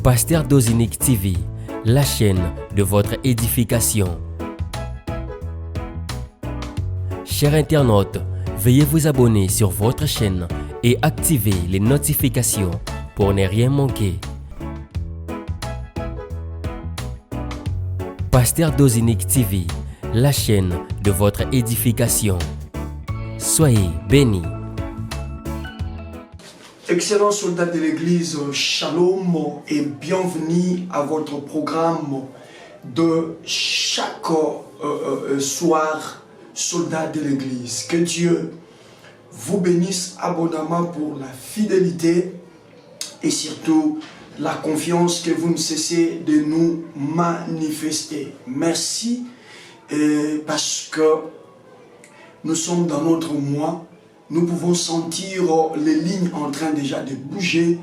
Pasteur Dozinique TV, la chaîne de votre édification. Chers internautes, veuillez vous abonner sur votre chaîne et activer les notifications pour ne rien manquer. Pasteur Dozinique TV, la chaîne de votre édification. Soyez bénis. Excellents soldats de l'église, shalom et bienvenue à votre programme de chaque soir, soldats de l'église. Que Dieu vous bénisse abondamment pour la fidélité et surtout la confiance que vous ne cessez de nous manifester. Merci parce que nous sommes dans notre mois. Nous pouvons sentir les lignes en train déjà de bouger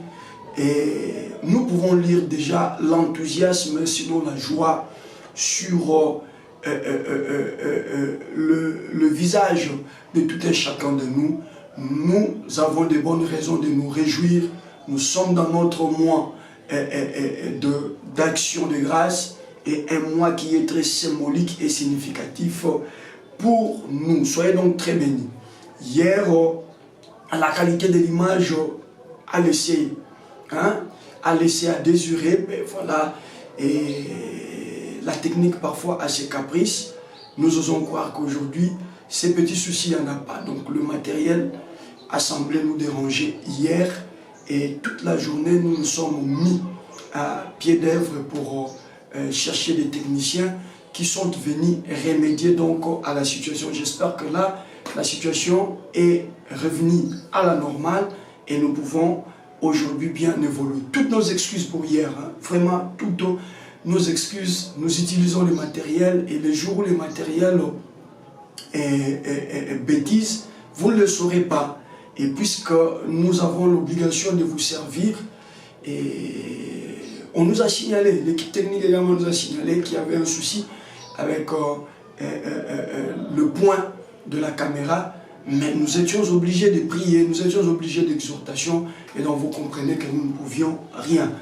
et nous pouvons lire déjà l'enthousiasme, sinon la joie sur le visage de tout un chacun de nous. Nous avons de bonnes raisons de nous réjouir. Nous sommes dans notre mois d'action de grâce et un mois qui est très symbolique et significatif pour nous. Soyez donc très bénis. Hier, la qualité de l'image a laissé à désirer, mais voilà, et la technique parfois a ses caprices. Nous osons croire qu'aujourd'hui, ces petits soucis, il n'y en a pas. Donc le matériel a semblé nous déranger hier et toute la journée, nous nous sommes mis à pied d'œuvre pour chercher des techniciens qui sont venus remédier donc à la situation. J'espère que là, la situation est revenue à la normale et nous pouvons aujourd'hui bien évoluer. Toutes nos excuses pour hier, vraiment toutes nos excuses, nous utilisons le matériel et les jours où le matériel est bêtise, vous ne le saurez pas. Et puisque nous avons l'obligation de vous servir, et on nous a signalé, l'équipe technique également nous a signalé qu'il y avait un souci avec le point de la caméra, mais nous étions obligés de prier, nous étions obligés d'exhortation, et donc vous comprenez que nous ne pouvions rien.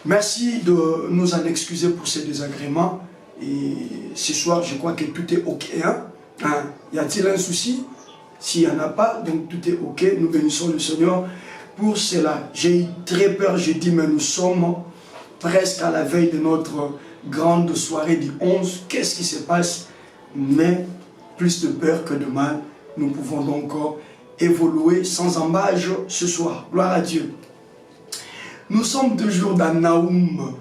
Merci de nous en excuser pour ces désagréments, et ce soir je crois que tout est ok. Y a-t-il un souci? S'il n'y en a pas, donc tout est ok, nous bénissons le Seigneur pour cela. J'ai eu très peur, j'ai dit, mais nous sommes presque à la veille de notre grande soirée du 11, qu'est-ce qui se passe? Mais plus de peur que de mal, nous pouvons donc évoluer sans embâche ce soir. Gloire à Dieu. Nous sommes toujours dans Naoum.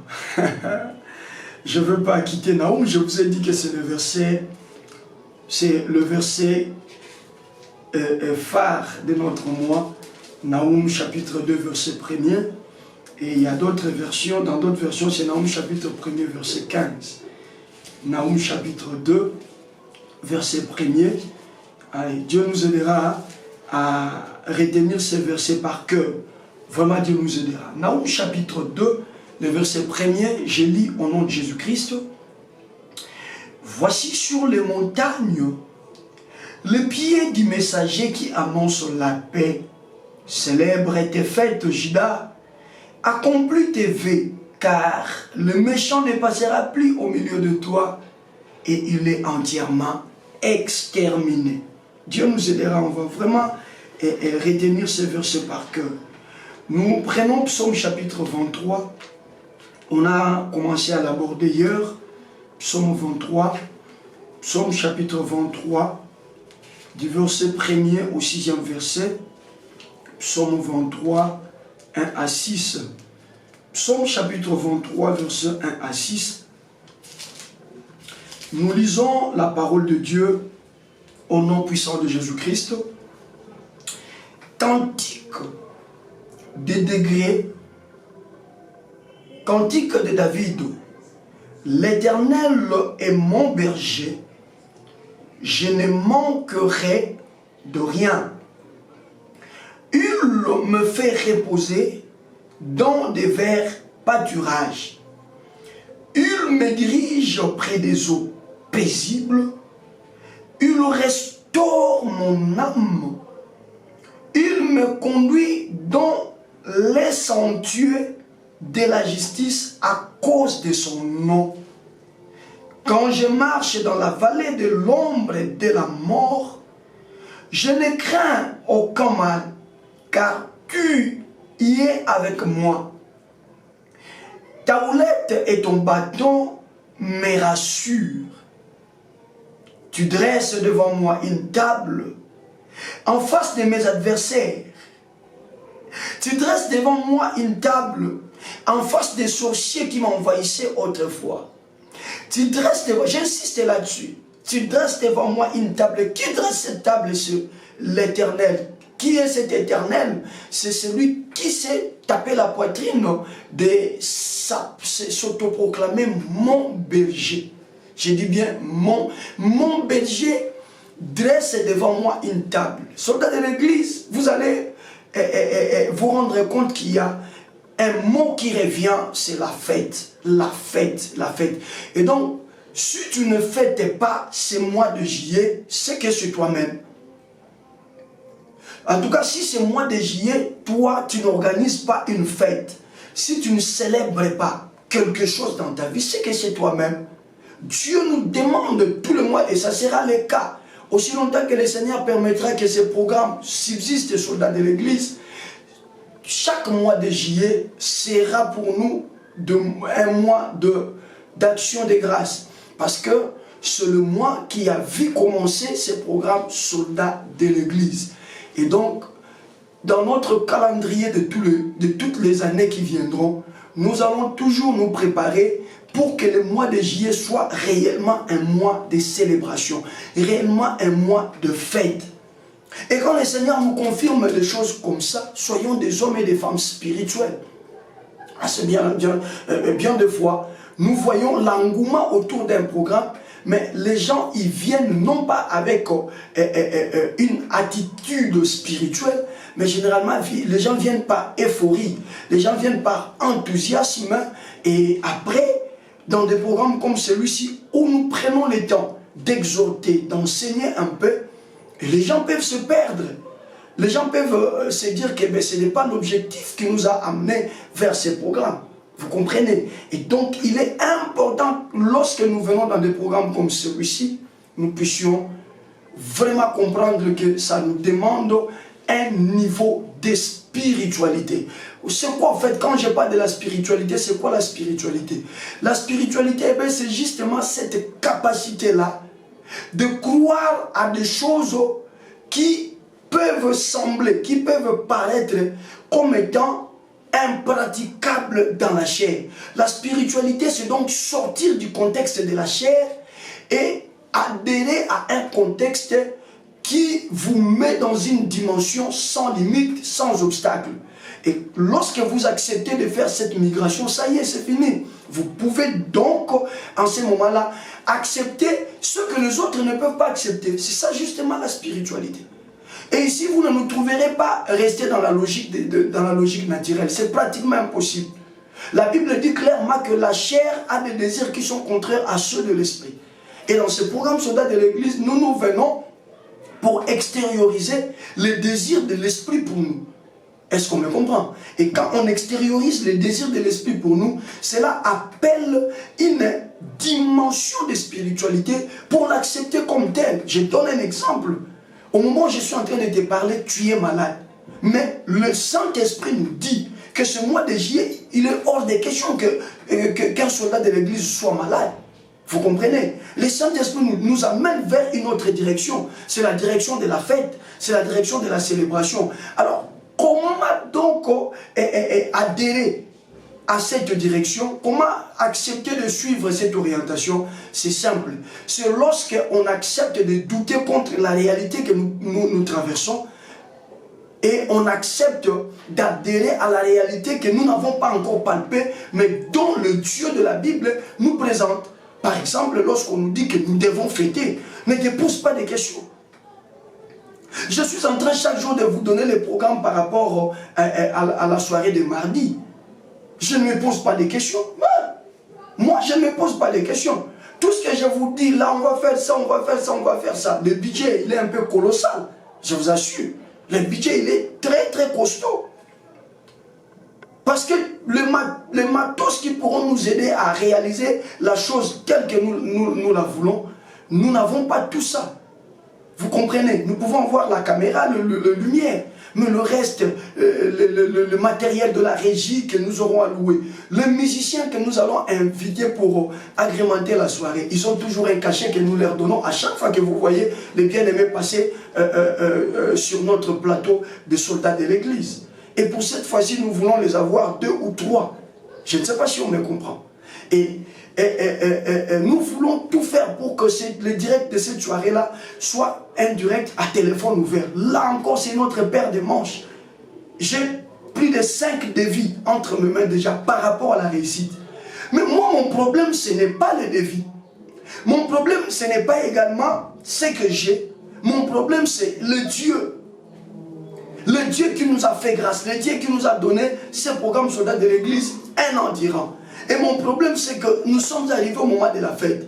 Je ne veux pas quitter Naoum, je vous ai dit que c'est le verset phare de notre mois. Naoum chapitre 2 verset 1er. Et il y a d'autres versions, dans d'autres versions c'est Naoum chapitre 1er verset 15. Naoum chapitre 2 verset 1er. Allez, Dieu nous aidera à retenir ces versets par cœur. Vraiment, Dieu nous aidera. Naoum chapitre 2, le verset 1er, je lis au nom de Jésus-Christ. Voici sur les montagnes le pied du messager qui annonce la paix. Célèbre tes fêtes, Juda. Accomplis tes vœux, car le méchant ne passera plus au milieu de toi et il est entièrement exterminé. Dieu nous aidera, on va vraiment retenir ce verset par cœur. Nous prenons Psaume chapitre 23. On a commencé à l'aborder hier. Psaume 23. Psaume chapitre 23, du verset 1er au 6e verset. Psaume 23, 1 à 6. Psaume chapitre 23, verset 1 à 6. Nous lisons la parole de Dieu au nom puissant de Jésus-Christ. Cantique des degrés, cantique de David. L'Éternel est mon berger, je ne manquerai de rien. Il me fait reposer dans des verts pâturages. Il me dirige près des eaux paisibles. Il restaure mon âme. Il me conduit dans les sentiers de la justice à cause de son nom. Quand je marche dans la vallée de l'ombre de la mort, je ne crains aucun mal, car tu y es avec moi. Ta houlette et ton bâton me rassurent. Tu dresses devant moi une table en face de mes adversaires. Tu dresses devant moi une table en face des sorciers qui m'envahissaient autrefois. Tu dresses devant, j'insiste là-dessus, tu dresses devant moi une table. Qui dresse cette table? C'est l'Éternel. Qui est cet Éternel? C'est celui qui s'est tapé la poitrine de s'autoproclamer mon berger. Je dis bien mon berger dresse devant moi une table. Soldats de l'église, vous allez vous rendre compte qu'il y a un mot qui revient, c'est la fête. La fête, la fête. Et donc, si tu ne fêtes pas ces mois de juillet, c'est que c'est toi-même. En tout cas, si c'est mois de juillet, toi, tu n'organises pas une fête. Si tu ne célèbres pas quelque chose dans ta vie, c'est que c'est toi-même. Dieu nous demande tout le mois, et ça sera le cas. Aussi longtemps que le Seigneur permettra que ces programmes subsistent, soldats de l'église, chaque mois de juillet sera pour nous un mois d'action de grâce. Parce que c'est le mois qui a vu commencer ces programmes soldats de l'église. Et donc, dans notre calendrier de toutes les années qui viendront, nous allons toujours nous préparer pour que le mois de juillet soit réellement un mois de célébration, réellement un mois de fête. Et quand le Seigneur nous confirme des choses comme ça, soyons des hommes et des femmes spirituels. Ah, c'est bien de fois, nous voyons l'engouement autour d'un programme, mais les gens, ils viennent non pas avec une attitude spirituelle, mais généralement, les gens viennent par euphorie, les gens viennent par enthousiasme, et après, dans des programmes comme celui-ci, où nous prenons le temps d'exhorter, d'enseigner un peu, les gens peuvent se perdre. Les gens peuvent se dire que ce n'est pas l'objectif qui nous a amenés vers ces programmes. Vous comprenez? Et donc, il est important, lorsque nous venons dans des programmes comme celui-ci, nous puissions vraiment comprendre que ça nous demande un niveau de spiritualité. C'est quoi en fait, quand je parle de la spiritualité, c'est quoi la spiritualité? La spiritualité, c'est justement cette capacité-là de croire à des choses qui peuvent sembler, qui peuvent paraître comme étant impraticables dans la chair. La spiritualité, c'est donc sortir du contexte de la chair et adhérer à un contexte qui vous met dans une dimension sans limite, sans obstacle. Et lorsque vous acceptez de faire cette migration, ça y est, c'est fini. Vous pouvez donc, en ce moment-là, accepter ce que les autres ne peuvent pas accepter. C'est ça justement la spiritualité. Et ici, vous ne nous trouverez pas rester dans la logique, dans la logique naturelle. C'est pratiquement impossible. La Bible dit clairement que la chair a des désirs qui sont contraires à ceux de l'esprit. Et dans ce programme Soldats de l'Église, nous venons pour extérioriser les désirs de l'esprit pour nous. Est-ce qu'on me comprend? Et quand on extériorise les désirs de l'esprit pour nous, cela appelle une dimension de spiritualité pour l'accepter comme telle. Je donne un exemple. Au moment où je suis en train de te parler, tu es malade. Mais le Saint-Esprit nous dit que ce mois de juillet, il est hors de question qu'un soldat de l'église soit malade. Vous comprenez? Le Saint-Esprit nous amène vers une autre direction. C'est la direction de la fête. C'est la direction de la célébration. Alors, comment donc adhérer à cette direction? Comment accepter de suivre cette orientation? C'est simple. C'est lorsqu'on accepte de douter contre la réalité que nous traversons et on accepte d'adhérer à la réalité que nous n'avons pas encore palpée, mais dont le Dieu de la Bible nous présente. Par exemple, lorsqu'on nous dit que nous devons fêter, ne te pose pas de questions. Je suis en train chaque jour de vous donner les programmes par rapport à la soirée de mardi. Je ne me pose pas de questions. Moi, je ne me pose pas de questions. Tout ce que je vous dis, là, on va faire ça, on va faire ça, on va faire ça. Le budget, il est un peu colossal. Je vous assure. Le budget, il est très, très costaud. Parce que les matos qui pourront nous aider à réaliser la chose telle que nous la voulons, nous n'avons pas tout ça. Vous comprenez? Nous pouvons avoir la caméra, le lumière, mais le reste, le matériel de la régie que nous aurons à louer, les musiciens que nous allons inviter pour agrémenter la soirée, ils ont toujours un cachet que nous leur donnons à chaque fois que vous voyez les bien-aimés passer sur notre plateau de soldats de l'église. Et pour cette fois-ci, nous voulons les avoir 2 ou 3. Je ne sais pas si on me comprend. Et nous voulons tout faire pour que le direct de cette soirée-là soit un direct à téléphone ouvert. Là encore, c'est notre paire de manches. J'ai plus de 5 devis entre mes mains déjà par rapport à la réussite. Mais moi, mon problème, ce n'est pas le devis. Mon problème, ce n'est pas également ce que j'ai. Mon problème, c'est le Dieu. Le Dieu qui nous a fait grâce, le Dieu qui nous a donné ce programme soldat de l'église 1 an durant. Et mon problème, c'est que nous sommes arrivés au moment de la fête.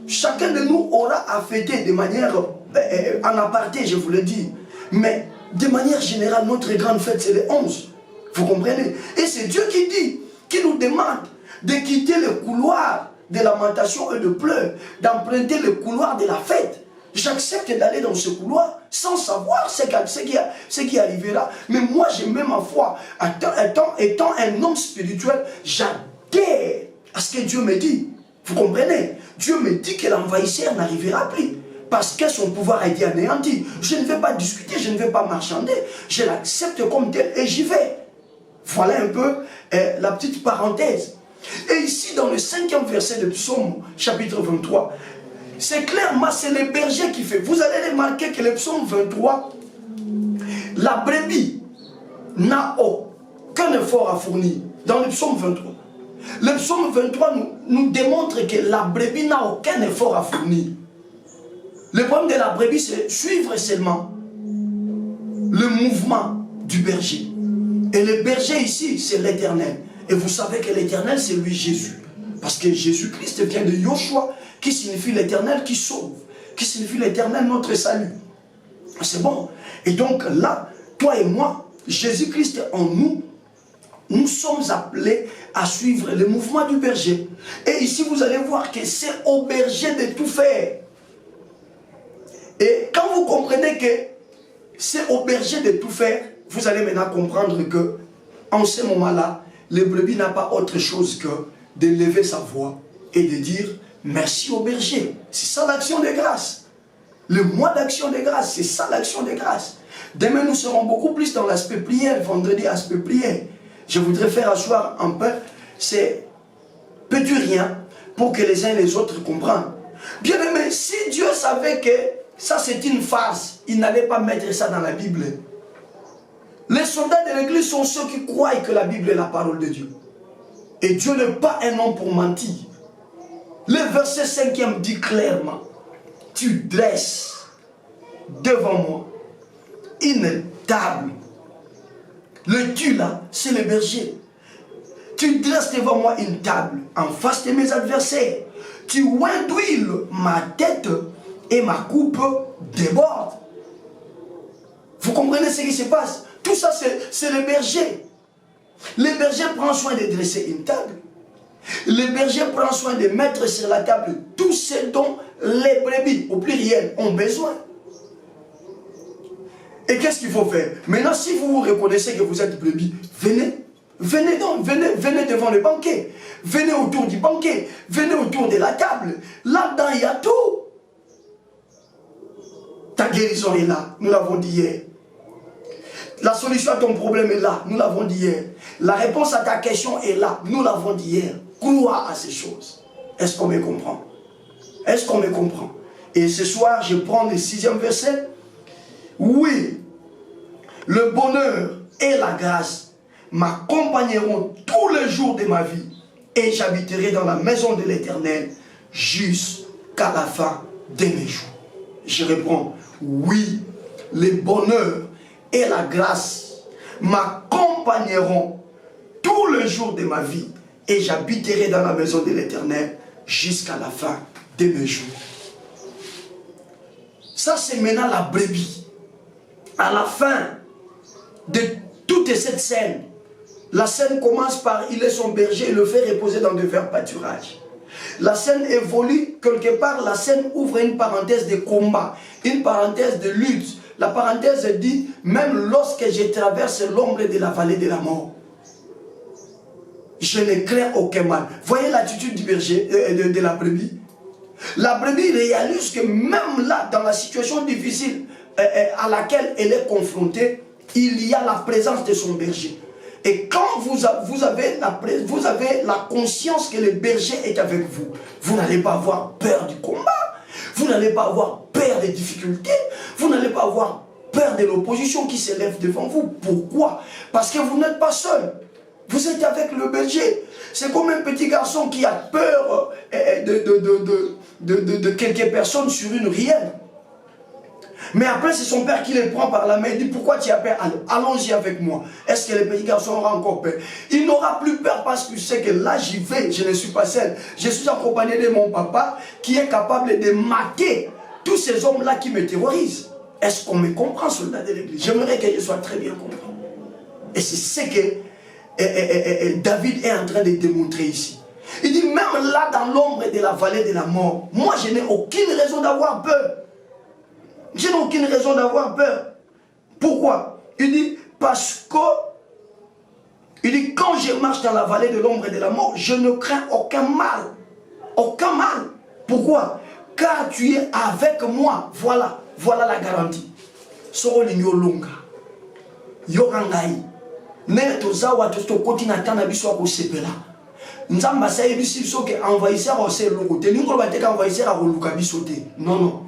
Chacun de nous aura à fêter de manière en aparté, je vous le dis. Mais de manière générale, notre grande fête, c'est le 11. Vous comprenez? Et c'est Dieu qui dit, qui nous demande de quitter le couloir de lamentation et de pleurs, d'emprunter le couloir de la fête. J'accepte d'aller dans ce couloir sans savoir ce qui arrivera. Mais moi, j'ai même ma foi. Étant un homme spirituel, j'adhère à ce que Dieu me dit. Vous comprenez? Dieu me dit que l'envahisseur n'arrivera plus. Parce que son pouvoir a été anéanti. Je ne vais pas discuter, je ne vais pas marchander. Je l'accepte comme tel et j'y vais. Voilà un peu la petite parenthèse. Et ici, dans le 5e verset de Psaume, chapitre 23, c'est clairement, c'est le berger qui fait. Vous allez remarquer que le psaume 23, la brebis n'a aucun effort à fournir. Dans le psaume 23. Le psaume 23 nous démontre que la brebis n'a aucun effort à fournir. Le problème de la brebis, c'est suivre seulement le mouvement du berger. Et le berger ici, c'est l'Éternel. Et vous savez que l'Éternel, c'est lui Jésus. Parce que Jésus-Christ vient de Yoshua, qui signifie l'Éternel qui sauve, qui signifie l'Éternel notre salut. C'est bon. Et donc là, toi et moi, Jésus-Christ en nous, nous sommes appelés à suivre le mouvement du berger. Et ici, vous allez voir que c'est au berger de tout faire. Et quand vous comprenez que c'est au berger de tout faire, vous allez maintenant comprendre que, en ce moment-là, le brebis n'a pas autre chose que de lever sa voix et de dire merci au berger. C'est ça l'action de grâce. Le mois d'action de grâce, c'est ça l'action de grâce. Demain, nous serons beaucoup plus dans l'aspect prière, vendredi, aspect prière. Je voudrais faire asseoir un peu ces petits riens pour que les uns et les autres comprennent. Bien aimé, si Dieu savait que ça c'est une farce, il n'allait pas mettre ça dans la Bible. Les soldats de l'église sont ceux qui croient que la Bible est la parole de Dieu. Et Dieu n'est pas un homme pour mentir. Le verset 5e dit clairement, tu dresses devant moi une table. Le tu là, c'est le berger. Tu dresses devant moi une table en face de mes adversaires. Tu oins d'huile ma tête et ma coupe déborde. Vous comprenez ce qui se passe? Tout ça, c'est le berger. Le berger prend soin de dresser une table. Le berger prend soin de mettre sur la table tout ce dont les brebis, au pluriel, ont besoin. Et qu'est-ce qu'il faut faire? Maintenant, si vous vous reconnaissez que vous êtes brebis, venez. Venez donc, venez devant le banquet. Venez autour du banquet. Venez autour de la table. Là-dedans, il y a tout. Ta guérison est là. Nous l'avons dit hier. La solution à ton problème est là. Nous l'avons dit hier. La réponse à ta question est là. Nous l'avons dit hier. Crois à ces choses. Est-ce qu'on me comprend? Est-ce qu'on me comprend? Et ce soir, je prends le 6e verset. Oui, le bonheur et la grâce m'accompagneront tous les jours de ma vie et j'habiterai dans la maison de l'Éternel jusqu'à la fin de mes jours. Je réponds, oui, le bonheur et la grâce m'accompagneront tous les jours de ma vie et j'habiterai dans la maison de l'Éternel jusqu'à la fin de mes jours. Ça, c'est maintenant la brebis. À la fin de toute cette scène, La scène commence par il est son berger et le fait reposer dans de verts pâturages. La scène évolue, quelque part, la scène ouvre une parenthèse de combat, une parenthèse de lutte. La parenthèse dit, même lorsque je traverse l'ombre de la vallée de la mort, je ne crains aucun mal. Voyez l'attitude du berger, de la brebis. La brebis réalise que même là, dans la situation difficile à laquelle elle est confrontée, il y a la présence de son berger. Et quand vous avez la conscience que le berger est avec vous, vous n'allez pas avoir peur du combat, vous n'allez pas avoir peur des difficultés, vous n'allez pas avoir peur de l'opposition qui s'élève devant vous. Pourquoi? Parce que vous n'êtes pas seul. Vous êtes avec le berger. C'est comme un petit garçon qui a peur de quelques personnes sur une rielle. Mais après, c'est son père qui le prend par la main et dit, pourquoi tu as peur? Allons-y avec moi. Est-ce que le petit garçon aura encore peur? Il n'aura plus peur parce qu'il sait que là, j'y vais, je ne suis pas seul. Je suis accompagné de mon papa qui est capable de mater tous ces hommes-là qui me terrorisent. Est-ce qu'on me comprend, soldat de l'église? J'aimerais que je sois très bien compris. Et c'est ce que David est en train de démontrer ici. Il dit, même là, dans l'ombre de la vallée de la mort, moi, je n'ai aucune raison d'avoir peur. Je n'ai aucune raison d'avoir peur. Pourquoi? Il dit, parce que, il dit, quand je marche dans la vallée de l'ombre et de la mort, je ne crains aucun mal. Aucun mal. Pourquoi? Car tu es avec moi. Voilà, voilà la garantie. Soro linyo longa. Yorangai. Ne tozawa to koti na tana biso ko sepela. Nzamba sa yebisi biso ke envahisseur o se loko. Te lingo ba te ka envahisseur a luka biso te. Non non.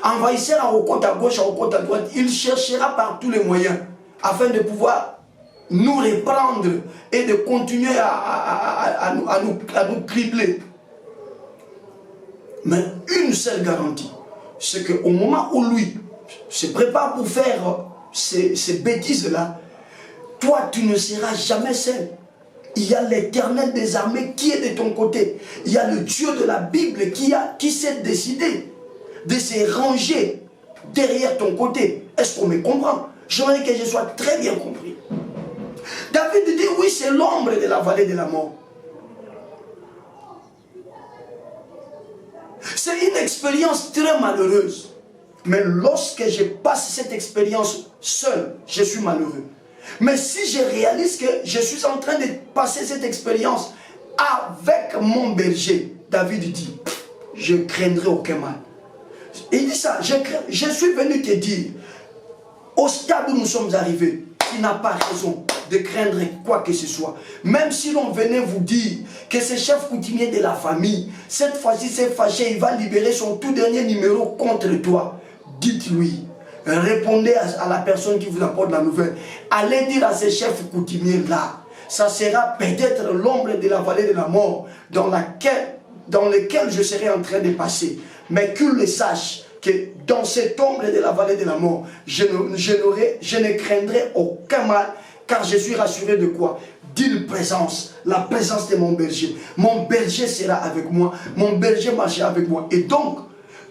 Envahisseur à côté à gauche, à côté à droite, il cherchera par tous les moyens afin de pouvoir nous reprendre et de continuer à nous cribler. Mais une seule garantie, c'est qu'au moment où lui se prépare pour faire ces bêtises-là, toi tu ne seras jamais seul. Il y a l'Éternel des armées qui est de ton côté. Il y a le Dieu de la Bible qui s'est décidé de se ranger derrière ton côté. Est-ce qu'on me comprend? J'aimerais que je sois très bien compris. David dit, oui, c'est l'ombre de la vallée de la mort. C'est une expérience très malheureuse. Mais lorsque je passe cette expérience seul, je suis malheureux. Mais si je réalise que je suis en train de passer cette expérience avec mon berger, David dit, je ne craindrai aucun mal. Il dit ça, je suis venu te dire, au stade où nous sommes arrivés, il n'a pas raison de craindre quoi que ce soit. Même si l'on venait vous dire que ce chef coutumier de la famille, cette fois-ci c'est fâché, il va libérer son tout dernier numéro contre toi. Dites-lui, répondez à la personne qui vous apporte la nouvelle. Allez dire à ce chef coutumier-là, ça sera peut-être l'ombre de la vallée de la mort dans lequel je serai en train de passer. Mais qu'il le sache que dans cette ombre de la vallée de la mort, je ne craindrai aucun mal, car je suis rassuré de quoi? D'une présence, la présence de mon berger. Mon berger sera avec moi, mon berger marchera avec moi. Et donc,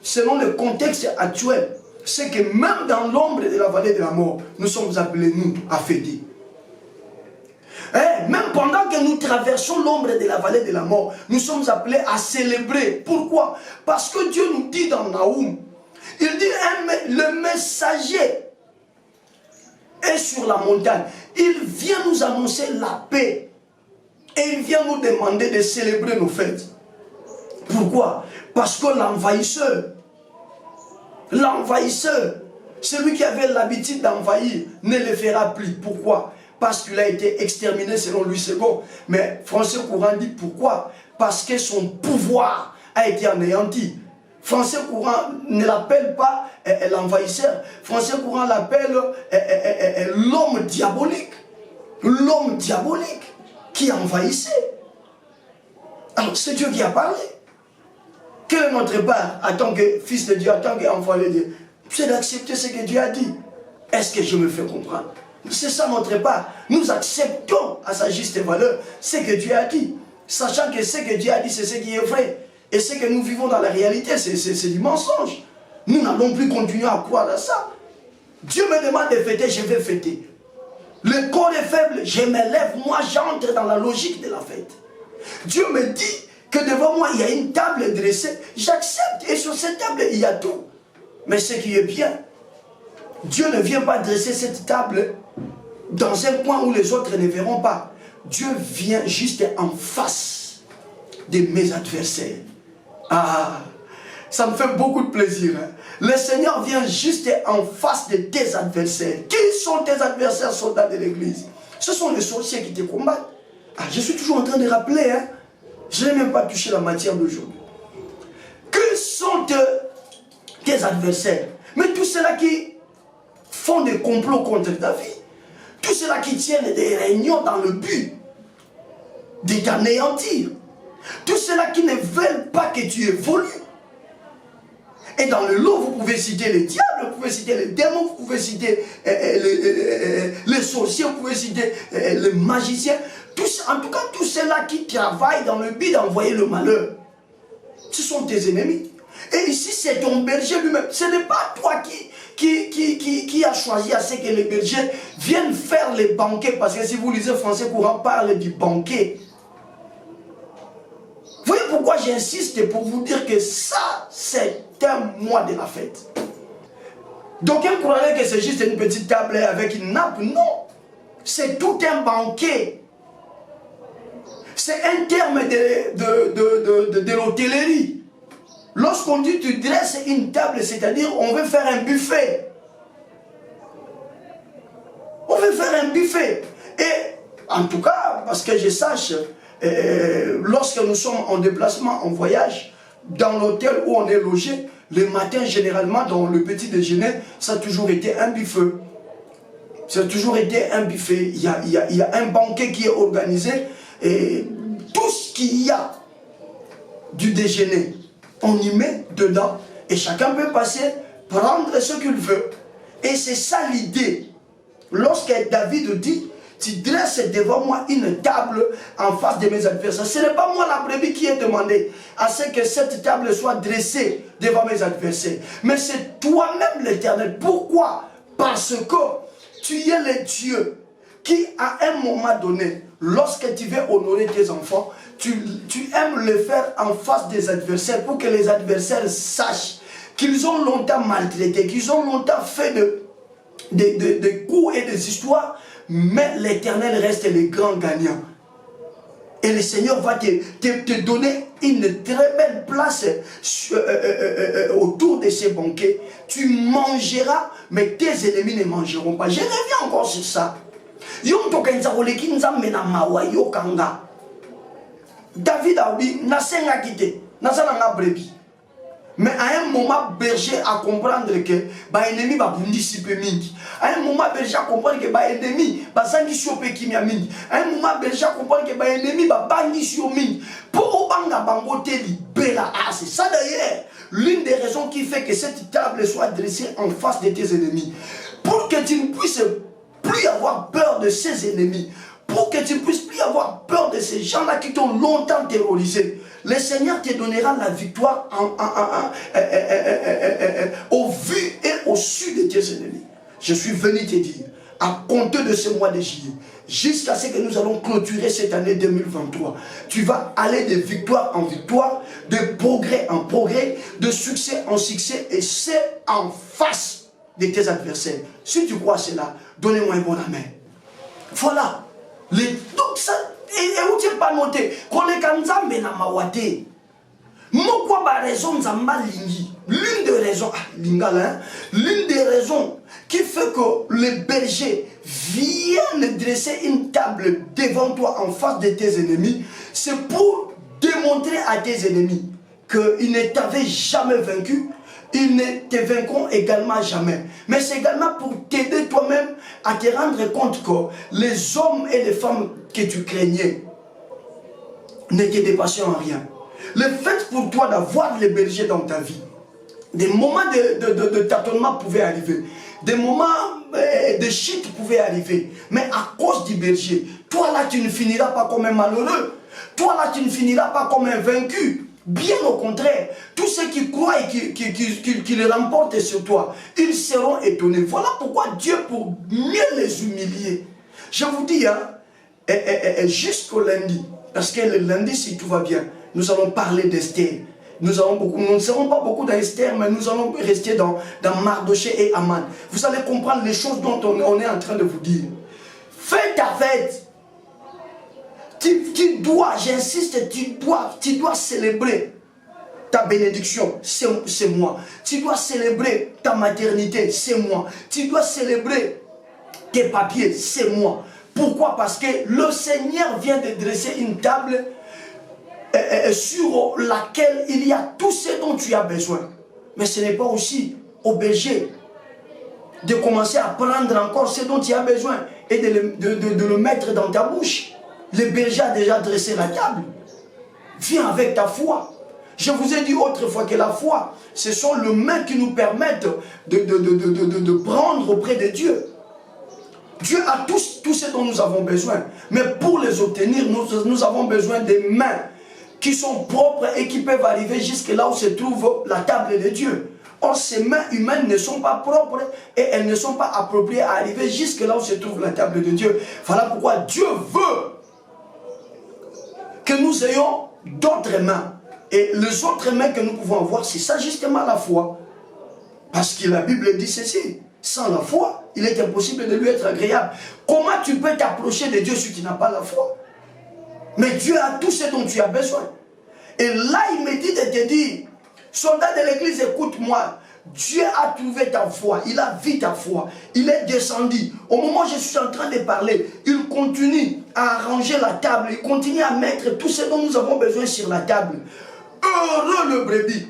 selon le contexte actuel, c'est que même dans l'ombre de la vallée de la mort, nous sommes appelés, nous, à fêter. Même pendant que nous traversons l'ombre de la vallée de la mort, nous sommes appelés à célébrer. Pourquoi? Parce que Dieu nous dit dans Naoum, il dit, le messager est sur la montagne. Il vient nous annoncer la paix. Et il vient nous demander de célébrer nos fêtes. Pourquoi? Parce que l'envahisseur, celui qui avait l'habitude d'envahir, ne le fera plus. Pourquoi? Parce qu'il a été exterminé selon Louis II. Mais Français courant dit pourquoi? Parce que son pouvoir a été anéanti. Français courant ne l'appelle pas l'envahisseur. Français courant l'appelle l'homme diabolique. L'homme diabolique qui envahissait. Alors c'est Dieu qui a parlé. Quelle est notre part en tant que fils de Dieu, en tant qu'enfant de Dieu? C'est d'accepter ce que Dieu a dit. Est-ce que je me fais comprendre? C'est ça notre part. Nous acceptons à sa juste valeur ce que Dieu a dit. Sachant que ce que Dieu a dit, c'est ce qui est vrai. Et ce que nous vivons dans la réalité, c'est du mensonge. Nous n'allons plus continuer à croire à ça. Dieu me demande de fêter, je vais fêter. Le corps est faible, je me lève, moi j'entre dans la logique de la fête. Dieu me dit que devant moi il y a une table dressée, j'accepte et sur cette table il y a tout. Mais ce qui est bien, Dieu ne vient pas dresser cette table dans un coin où les autres ne verront pas. Dieu vient juste en face de mes adversaires. Ah, ça me fait beaucoup de plaisir. Hein? Le Seigneur vient juste en face de tes adversaires. Qui sont tes adversaires, soldats de l'église? Ce sont les sorciers qui te combattent. Ah, je suis toujours en train de rappeler, hein? Je n'ai même pas touché la matière d'aujourd'hui. Que sont tes adversaires? Mais tous ceux-là qui font des complots contre ta vie, tous ceux-là qui tiennent des réunions dans le but de t'anéantir, tous ceux-là qui ne veulent pas que tu évolues. Et dans le lot, vous pouvez citer les diables, vous pouvez citer les démons, vous pouvez citer les sorciers, vous pouvez citer les magiciens. En tout cas, tous ceux-là qui travaillent dans le but d'envoyer le malheur, ce sont tes ennemis. Et ici, c'est ton berger lui-même. Ce n'est pas toi qui a choisi à ce que les bergers viennent faire les banquets. Parce que si vous lisez français courant, parle du banquet. Vous voyez pourquoi j'insiste pour vous dire que ça, c'est un mois de la fête. Donc, on croirait que c'est juste une petite table avec une nappe. Non, c'est tout un banquet. C'est un terme de l'hôtellerie. Lorsqu'on dit tu dresses une table, c'est-à-dire on veut faire un buffet. On veut faire un buffet. Et en tout cas, parce que je sache, lorsque nous sommes en déplacement, en voyage, dans l'hôtel où on est logé, le matin, généralement, dans le petit déjeuner, ça a toujours été un buffet. Ça a toujours été un buffet. Il y a un banquet qui est organisé. Et tout ce qu'il y a du déjeuner, on y met dedans. Et chacun peut passer, prendre ce qu'il veut. Et c'est ça l'idée. Lorsque David dit, tu dresses devant moi une table en face de mes adversaires. Ce n'est pas moi la brebis qui ai demandé à ce que cette table soit dressée devant mes adversaires. Mais c'est toi-même l'Éternel. Pourquoi? Parce que tu es le Dieu qui, à un moment donné, lorsque tu veux honorer tes enfants, tu aimes le faire en face des adversaires pour que les adversaires sachent qu'ils ont longtemps maltraité, qu'ils ont longtemps fait des coups et des histoires, mais l'Éternel reste le grand gagnant. Et le Seigneur va te donner une très belle place autour de ces banquets. Tu mangeras, mais tes ennemis ne mangeront pas. Je reviens encore sur ça. David a dit, nasenga quitté, nasenga brebis. Mais à un moment, berger a comprendre que l'ennemi va bundisiper mingi. À un moment, berger a comprendre que l'ennemi va s'angisioper kimia mingi. À un moment, berger a comprendre que l'ennemi va bangisio mingi. Pour obanga bangote libéra. Ah, c'est ça d'ailleurs l'une des raisons qui fait que cette table soit dressée en face de tes ennemis. Pour que tu ne puisses plus avoir peur de ces ennemis. Pour que tu ne puisses plus avoir peur de ces gens-là qui t'ont longtemps terrorisé. Le Seigneur te donnera la victoire au vu et au su de tes ennemis. Je suis venu te dire, à compter de ce mois de juillet, jusqu'à ce que nous allons clôturer cette année 2023, tu vas aller de victoire en victoire, de progrès en progrès, de succès en succès, et c'est en face de tes adversaires. Si tu crois cela, donnez-moi un bon amen. Voilà. Donc ça, et où tu n'es pas noté, qu'on est quand même na mawate. Pourquoi ba raison zamba lingi? L'une des raisons, l'une des raisons qui fait que les bergers viennent dresser une table devant toi en face de tes ennemis, c'est pour démontrer à tes ennemis qu'ils ne t'avaient jamais vaincu. Ils ne te vaincront également jamais. Mais c'est également pour t'aider toi-même à te rendre compte que les hommes et les femmes que tu craignais ne te dépassaient en rien. Le fait pour toi d'avoir les bergers dans ta vie, des moments de tâtonnement pouvaient arriver, des moments de chute pouvaient arriver, mais à cause du berger, toi là tu ne finiras pas comme un malheureux, toi là tu ne finiras pas comme un vaincu. Bien au contraire, tous ceux qui croient et qui le remportent sur toi, ils seront étonnés. Voilà pourquoi Dieu, pour mieux les humilier, Je vous dis, hein, jusqu'au lundi, parce que le lundi, si tout va bien, nous allons parler d'Esther. Nous ne serons pas beaucoup dans Esther, mais nous allons rester dans Mardoché et Aman. Vous allez comprendre les choses dont on est en train de vous dire. Fais ta fête. Tu dois, j'insiste, tu dois célébrer ta bénédiction, c'est moi. Tu dois célébrer ta maternité, c'est moi. Tu dois célébrer tes papiers, c'est moi. Pourquoi? Parce que le Seigneur vient de dresser une table sur laquelle il y a tout ce dont tu as besoin. Mais ce n'est pas aussi au berger de commencer à prendre encore ce dont tu as besoin et de le mettre dans ta bouche. Le berger a déjà dressé la table. Viens avec ta foi. Je vous ai dit autrefois que la foi, ce sont les mains qui nous permettent de prendre auprès de Dieu. Dieu a tout ce dont nous avons besoin. Mais pour les obtenir, nous avons besoin des mains qui sont propres et qui peuvent arriver jusque là où se trouve la table de Dieu. Or, ces mains humaines ne sont pas propres et elles ne sont pas appropriées à arriver jusque là où se trouve la table de Dieu. Voilà pourquoi Dieu veut que nous ayons d'autres mains. Et les autres mains que nous pouvons avoir, c'est ça justement la foi. Parce que la Bible dit ceci. Sans la foi, il est impossible de lui être agréable. Comment tu peux t'approcher de Dieu si tu n'as pas la foi? Mais Dieu a tout ce dont tu as besoin. Et là, il me dit de te dire, soldat de l'église, écoute-moi. Dieu a trouvé ta foi, il a vu ta foi, il est descendu. Au moment où je suis en train de parler, il continue à arranger la table, il continue à mettre tout ce dont nous avons besoin sur la table. Heureux le brebis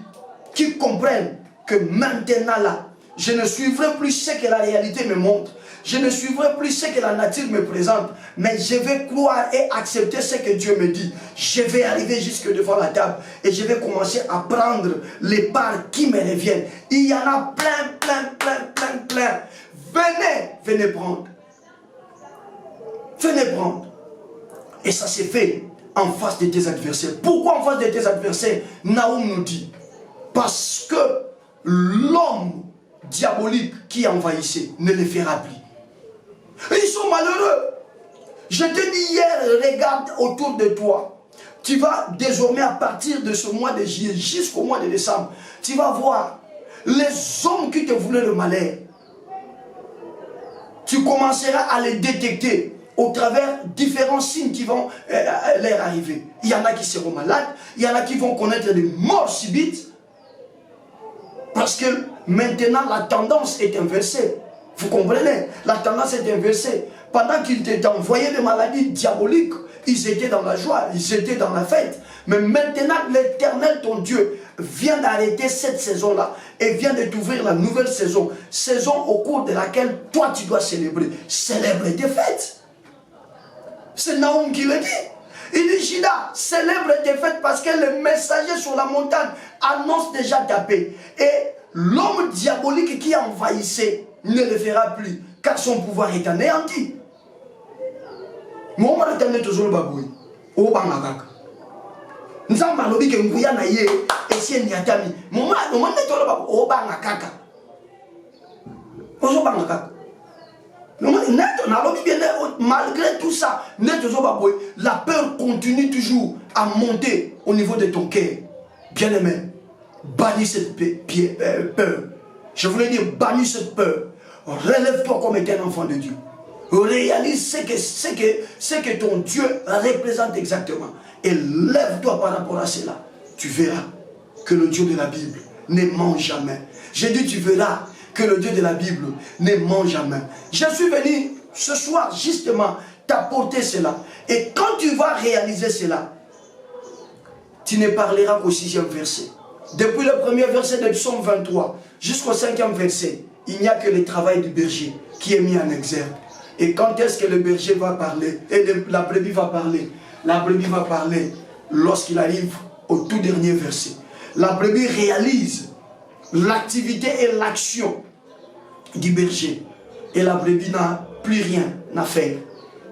qui comprennent que maintenant là, je ne suivrai plus ce que la réalité me montre. Je ne suivrai plus ce que la nature me présente. Mais je vais croire et accepter ce que Dieu me dit. Je vais arriver jusque devant la table. Et je vais commencer à prendre les parts qui me reviennent. Il y en a plein. Venez prendre. Venez prendre. Et ça s'est fait en face de tes adversaires. Pourquoi en face de tes adversaires? Naoum nous dit. Parce que l'homme diabolique qui envahissait ne le fera plus. Ils sont malheureux. Je te dis hier, regarde autour de toi. Tu vas désormais, à partir de ce mois de juillet jusqu'au mois de décembre, tu vas voir les hommes qui te voulaient le malheur. Tu commenceras à les détecter au travers différents signes qui vont leur arriver. Il y en a qui seront malades, il y en a qui vont connaître des morts subites. Parce que maintenant la tendance est inversée. Vous comprenez? La tendance est inversée. Pendant qu'ils t'étaient envoyés des maladies diaboliques, ils étaient dans la joie, ils étaient dans la fête. Mais maintenant, l'Éternel, ton Dieu, vient d'arrêter cette saison-là et vient de t'ouvrir la nouvelle saison. Saison au cours de laquelle toi, tu dois célébrer. Célèbre tes fêtes. C'est Naoum qui le dit. Il dit, Judas, célèbre tes fêtes parce que le messager sur la montagne annonce déjà ta paix. Et l'homme diabolique qui envahissait ne le fera plus, car son pouvoir est anéanti. Moi, je suis toujours le baboué. Au Bangakak. Nous sommes dans le but que nous voyons naïe et si elle n'y a pas mis. Moi, je suis toujours le baboué. Au Bangakak. Au Bangakak. Malgré tout ça, la peur continue toujours à monter au niveau de ton cœur. Bien-aimé, bannis cette peur. Je voulais dire, bannis cette peur. Relève-toi comme étant un enfant de Dieu. Réalise ce que ton Dieu représente exactement. Et lève-toi par rapport à cela. Tu verras que le Dieu de la Bible ne ment jamais. J'ai dit, tu verras que le Dieu de la Bible ne ment jamais. Je suis venu ce soir justement t'apporter cela. Et quand tu vas réaliser cela, tu ne parleras qu'au 6e verset. Depuis le premier verset de Psaume 23 jusqu'au 5e verset, il n'y a que le travail du berger qui est mis en exergue. Et quand est-ce que le berger va parler? Et la brebis va parler. La brebis va parler lorsqu'il arrive au tout dernier verset. La brebis réalise l'activité et l'action du berger. Et la brebis n'a plus rien à faire.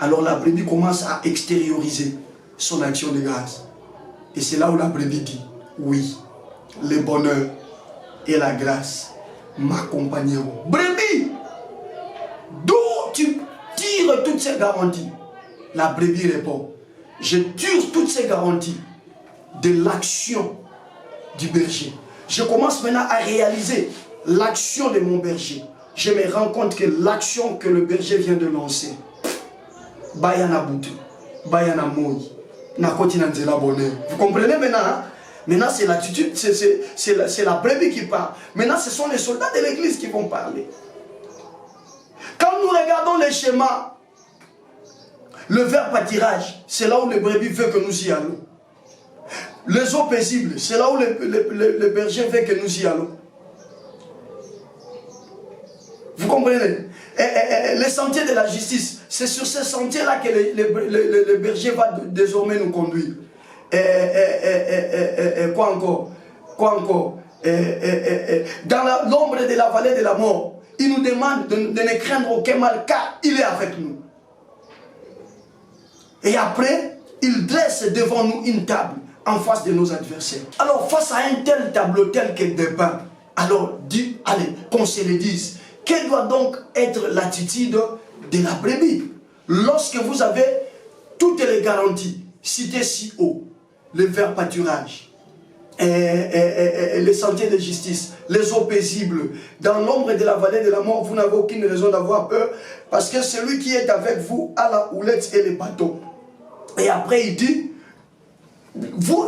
Alors la brebis commence à extérioriser son action de grâce. Et c'est là où la brebis dit, oui, le bonheur et la grâce m'accompagneront. Brebis, d'où tu tires toute toutes ces garanties? La brebis répond, je tire toutes ces garanties de l'action du berger. Je commence maintenant à réaliser l'action de mon berger. Je me rends compte que l'action que le berger vient de lancer, Bayana Boutou, Bayana Moui, Nakoti Nanzela Bonheur. Vous comprenez maintenant, hein? Maintenant, c'est l'attitude, c'est la brebis qui parle. Maintenant, ce sont les soldats de l'église qui vont parler. Quand nous regardons les schémas, le vert pâturage, c'est là où le brebis veut que nous y allons. Les eaux paisibles, c'est là où le berger veut que nous y allons. Vous comprenez? Les sentiers de la justice, c'est sur ces sentiers-là que le berger va désormais nous conduire. Quoi encore? Dans l'ombre de la vallée de la mort, il nous demande de ne craindre aucun mal car il est avec nous. Et après, il dresse devant nous une table en face de nos adversaires. Alors face à un tel tableau tel que dépeint, alors allez, qu'on se le dise, quelle doit donc être l'attitude de la brebis? Lorsque vous avez toutes les garanties citées si haut, le vert pâturage, les sentiers de justice, les eaux paisibles, dans l'ombre de la vallée de la mort, vous n'avez aucune raison d'avoir peur, parce que celui qui est avec vous a la houlette et les bâtons. Et après il dit,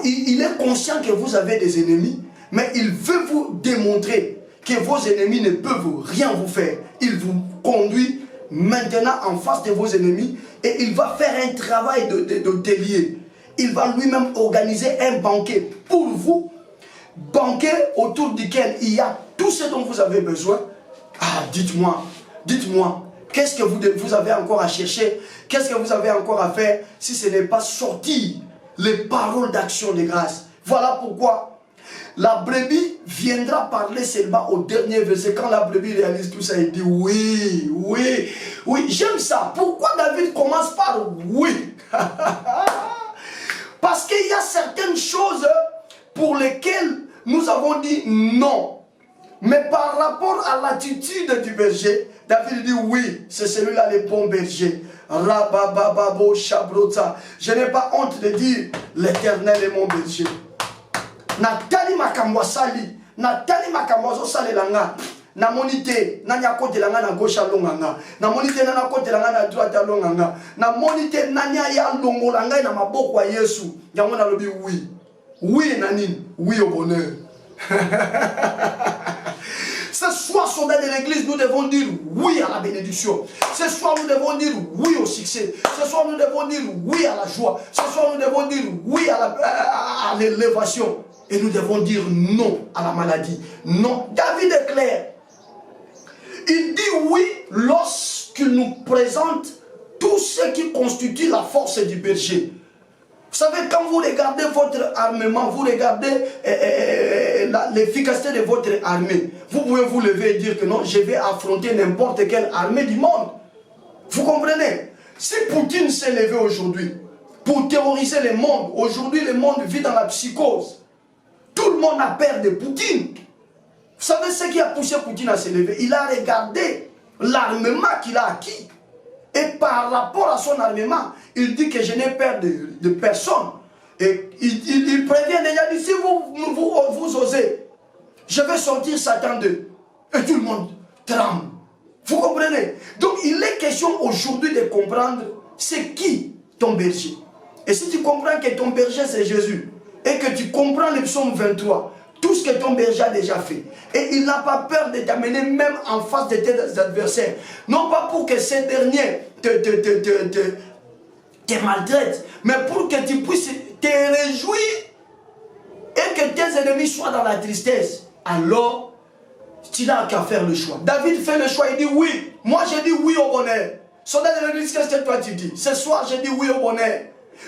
il est conscient que vous avez des ennemis, mais il veut vous démontrer que vos ennemis ne peuvent rien vous faire. Il vous conduit maintenant en face de vos ennemis et il va faire un travail de délier. Il va lui-même organiser un banquet pour vous, banquet autour duquel il y a tout ce dont vous avez besoin. Ah, dites-moi, qu'est-ce que vous avez encore à chercher? Qu'est-ce que vous avez encore à faire si ce n'est pas sortir les paroles d'action de grâce? Voilà pourquoi la brebis viendra parler seulement au dernier verset. Quand la brebis réalise tout ça, il dit oui, oui, oui. J'aime ça. Pourquoi David commence par oui? Parce qu'il y a certaines choses pour lesquelles nous avons dit non. Mais par rapport à l'attitude du berger, David dit oui, c'est celui-là le bon berger. Rabababo Shabrota. Je n'ai pas honte de dire l'Éternel est mon berger. Natali makamwasali, Natali makamwazo sale langa. Na monite, na nyakote langa na gauche alonganga. Na monite na nakote langa na droite alonganga. Na monite na nya ya longo langa na maboko ya Yesu. Yango na lobi oui. Oui nani, oui au bonheur. Ce soir, soldats de l'église, nous devons dire oui à la bénédiction. Ce soir, nous devons dire oui au succès. Ce soir, nous devons dire oui à la joie. Ce soir, nous devons dire oui à l'élévation. Et nous devons dire non à la maladie. Non. David est clair. Il dit oui lorsqu'il nous présente tout ce qui constitue la force du berger. Vous savez, quand vous regardez votre armement, vous regardez l'efficacité de votre armée, vous pouvez vous lever et dire que non, je vais affronter n'importe quelle armée du monde. Vous comprenez? Si Poutine s'est levé aujourd'hui pour terroriser le monde, aujourd'hui le monde vit dans la psychose. Tout le monde a peur de Poutine. Vous savez ce qui a poussé Poutine à se lever? Il a regardé l'armement qu'il a acquis. Et par rapport à son armement, il dit que je n'ai peur de personne. Et il prévient déjà, il dit, si vous osez, je vais sortir Satan d'eux. Et tout le monde tremble. Vous comprenez? Donc il est question aujourd'hui de comprendre c'est qui ton berger. Et si tu comprends que ton berger c'est Jésus, et que tu comprends le psaume 23, tout ce que ton berger a déjà fait, et il n'a pas peur de t'amener même en face de tes adversaires, non pas pour que ces derniers te maltraitent, mais pour que tu puisses te réjouir et que tes ennemis soient dans la tristesse. Alors tu n'as qu'à faire le choix. David fait le choix, il dit oui, moi j'ai dit oui au bonheur. Soldat de l'église, qu'est-ce que toi tu dis? Ce soir j'ai dit oui au bonheur.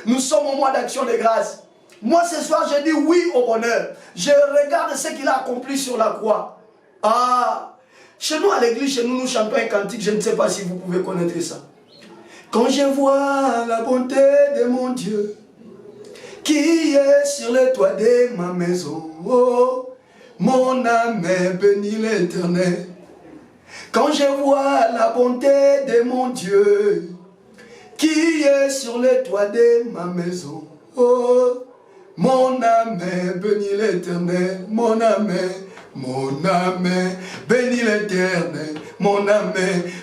Nous sommes au mois d'action de grâce. Moi ce soir j'ai dit oui au bonheur. Je regarde ce qu'il a accompli sur la croix. Ah, chez nous à l'église, chez nous, nous chantons un cantique, je ne sais pas si vous pouvez connaître ça. Quand je vois la bonté de mon Dieu qui est sur le toit de ma maison, oh, mon âme bénit l'Éternel. Quand je vois la bonté de mon Dieu qui est sur les toits de ma maison. Oh, mon âme bénit l'Éternel, mon âme, bénit l'Éternel, mon âme,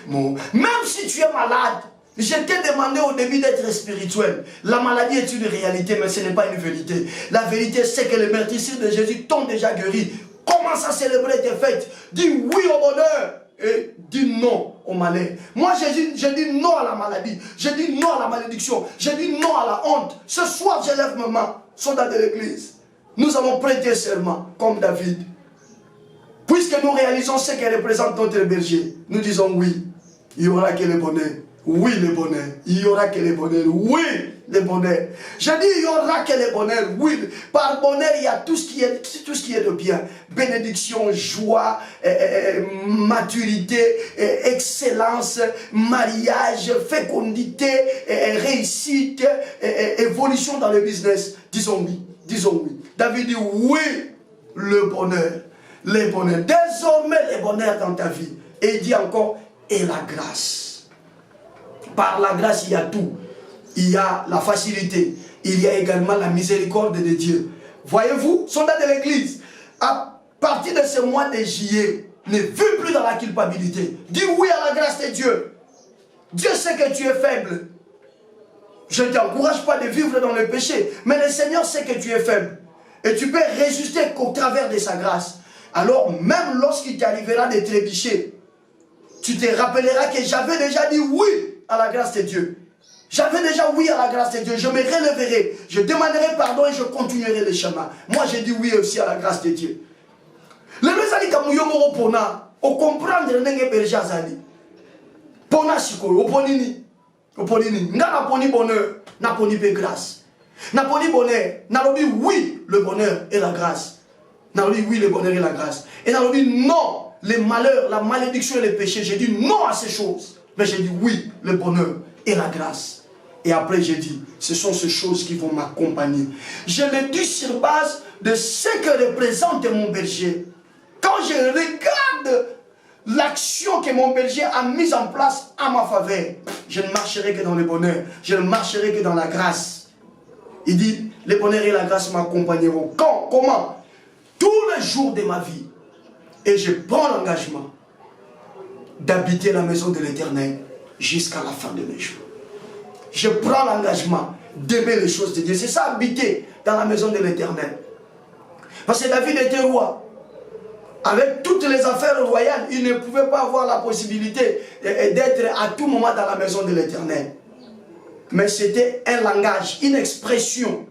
mon... Même si tu es malade, je t'ai demandé au début d'être spirituel. La maladie est une réalité, mais ce n'est pas une vérité. La vérité, c'est que les meurtrissures de Jésus t'ont déjà guéri. Commence à célébrer tes fêtes. Dis oui au bonheur et dis non au malheur. Moi, je dis non à la maladie. Je dis non à la malédiction. Je dis non à la honte. Ce soir, je lève ma main, soldat de l'église. Nous allons prêter serment comme David. Puisque nous réalisons ce que représente notre berger, nous disons oui, il y aura que le bonheur. Oui, le bonheur. Il y aura que le bonheur. Oui, le bonheur. Je dis, il y aura que le bonheur. Oui, par bonheur, il y a tout ce qui est de bien. Bénédiction, joie, maturité, excellence, mariage, fécondité, réussite, évolution dans le business. Disons oui. Disons oui. David dit oui, le bonheur. Le bonheur. Désormais, le bonheur dans ta vie. Et il dit encore, et la grâce. Par la grâce, il y a tout. Il y a la facilité. Il y a également la miséricorde de Dieu. Voyez-vous, soldat de l'église, à partir de ce mois de juillet, ne vis plus dans la culpabilité. Dis oui à la grâce de Dieu. Dieu sait que tu es faible. Je ne t'encourage pas de vivre dans le péché. Mais le Seigneur sait que tu es faible. Et tu peux résister qu'au travers de sa grâce. Alors, même lorsqu'il t'arrivera de trébucher, tu te rappelleras que j'avais déjà dit oui à la grâce de Dieu. J'avais déjà oui à la grâce de Dieu. Je me releverai. Je demanderai pardon et je continuerai le chemin. Moi, j'ai dit oui aussi à la grâce de Dieu. Le message comme yomoro pona, au comprendre n'enge berjazali. Pona sikolo, oponini, oponini. Nga na poni bonheur, na poni pe grâce. Na poni bonheur, na lobi oui le bonheur et la grâce. Na lobi oui le bonheur et la grâce. Et na lobi non les malheurs, la malédiction et les péchés. J'ai dit non à ces choses. Mais j'ai dit oui, le bonheur et la grâce. Et après j'ai dit, ce sont ces choses qui vont m'accompagner. Je le dis sur base de ce que représente mon berger. Quand je regarde l'action que mon berger a mise en place à ma faveur, je ne marcherai que dans le bonheur. Je ne marcherai que dans la grâce. Il dit, le bonheur et la grâce m'accompagneront. Quand? Comment? Tous les jours de ma vie. Et je prends l'engagement d'habiter la maison de l'Éternel jusqu'à la fin de mes jours. Je prends l'engagement d'aimer les choses de Dieu. C'est ça, habiter dans la maison de l'Éternel. Parce que David était roi. Avec toutes les affaires royales, il ne pouvait pas avoir la possibilité d'être à tout moment dans la maison de l'Éternel. Mais c'était un langage, une expression,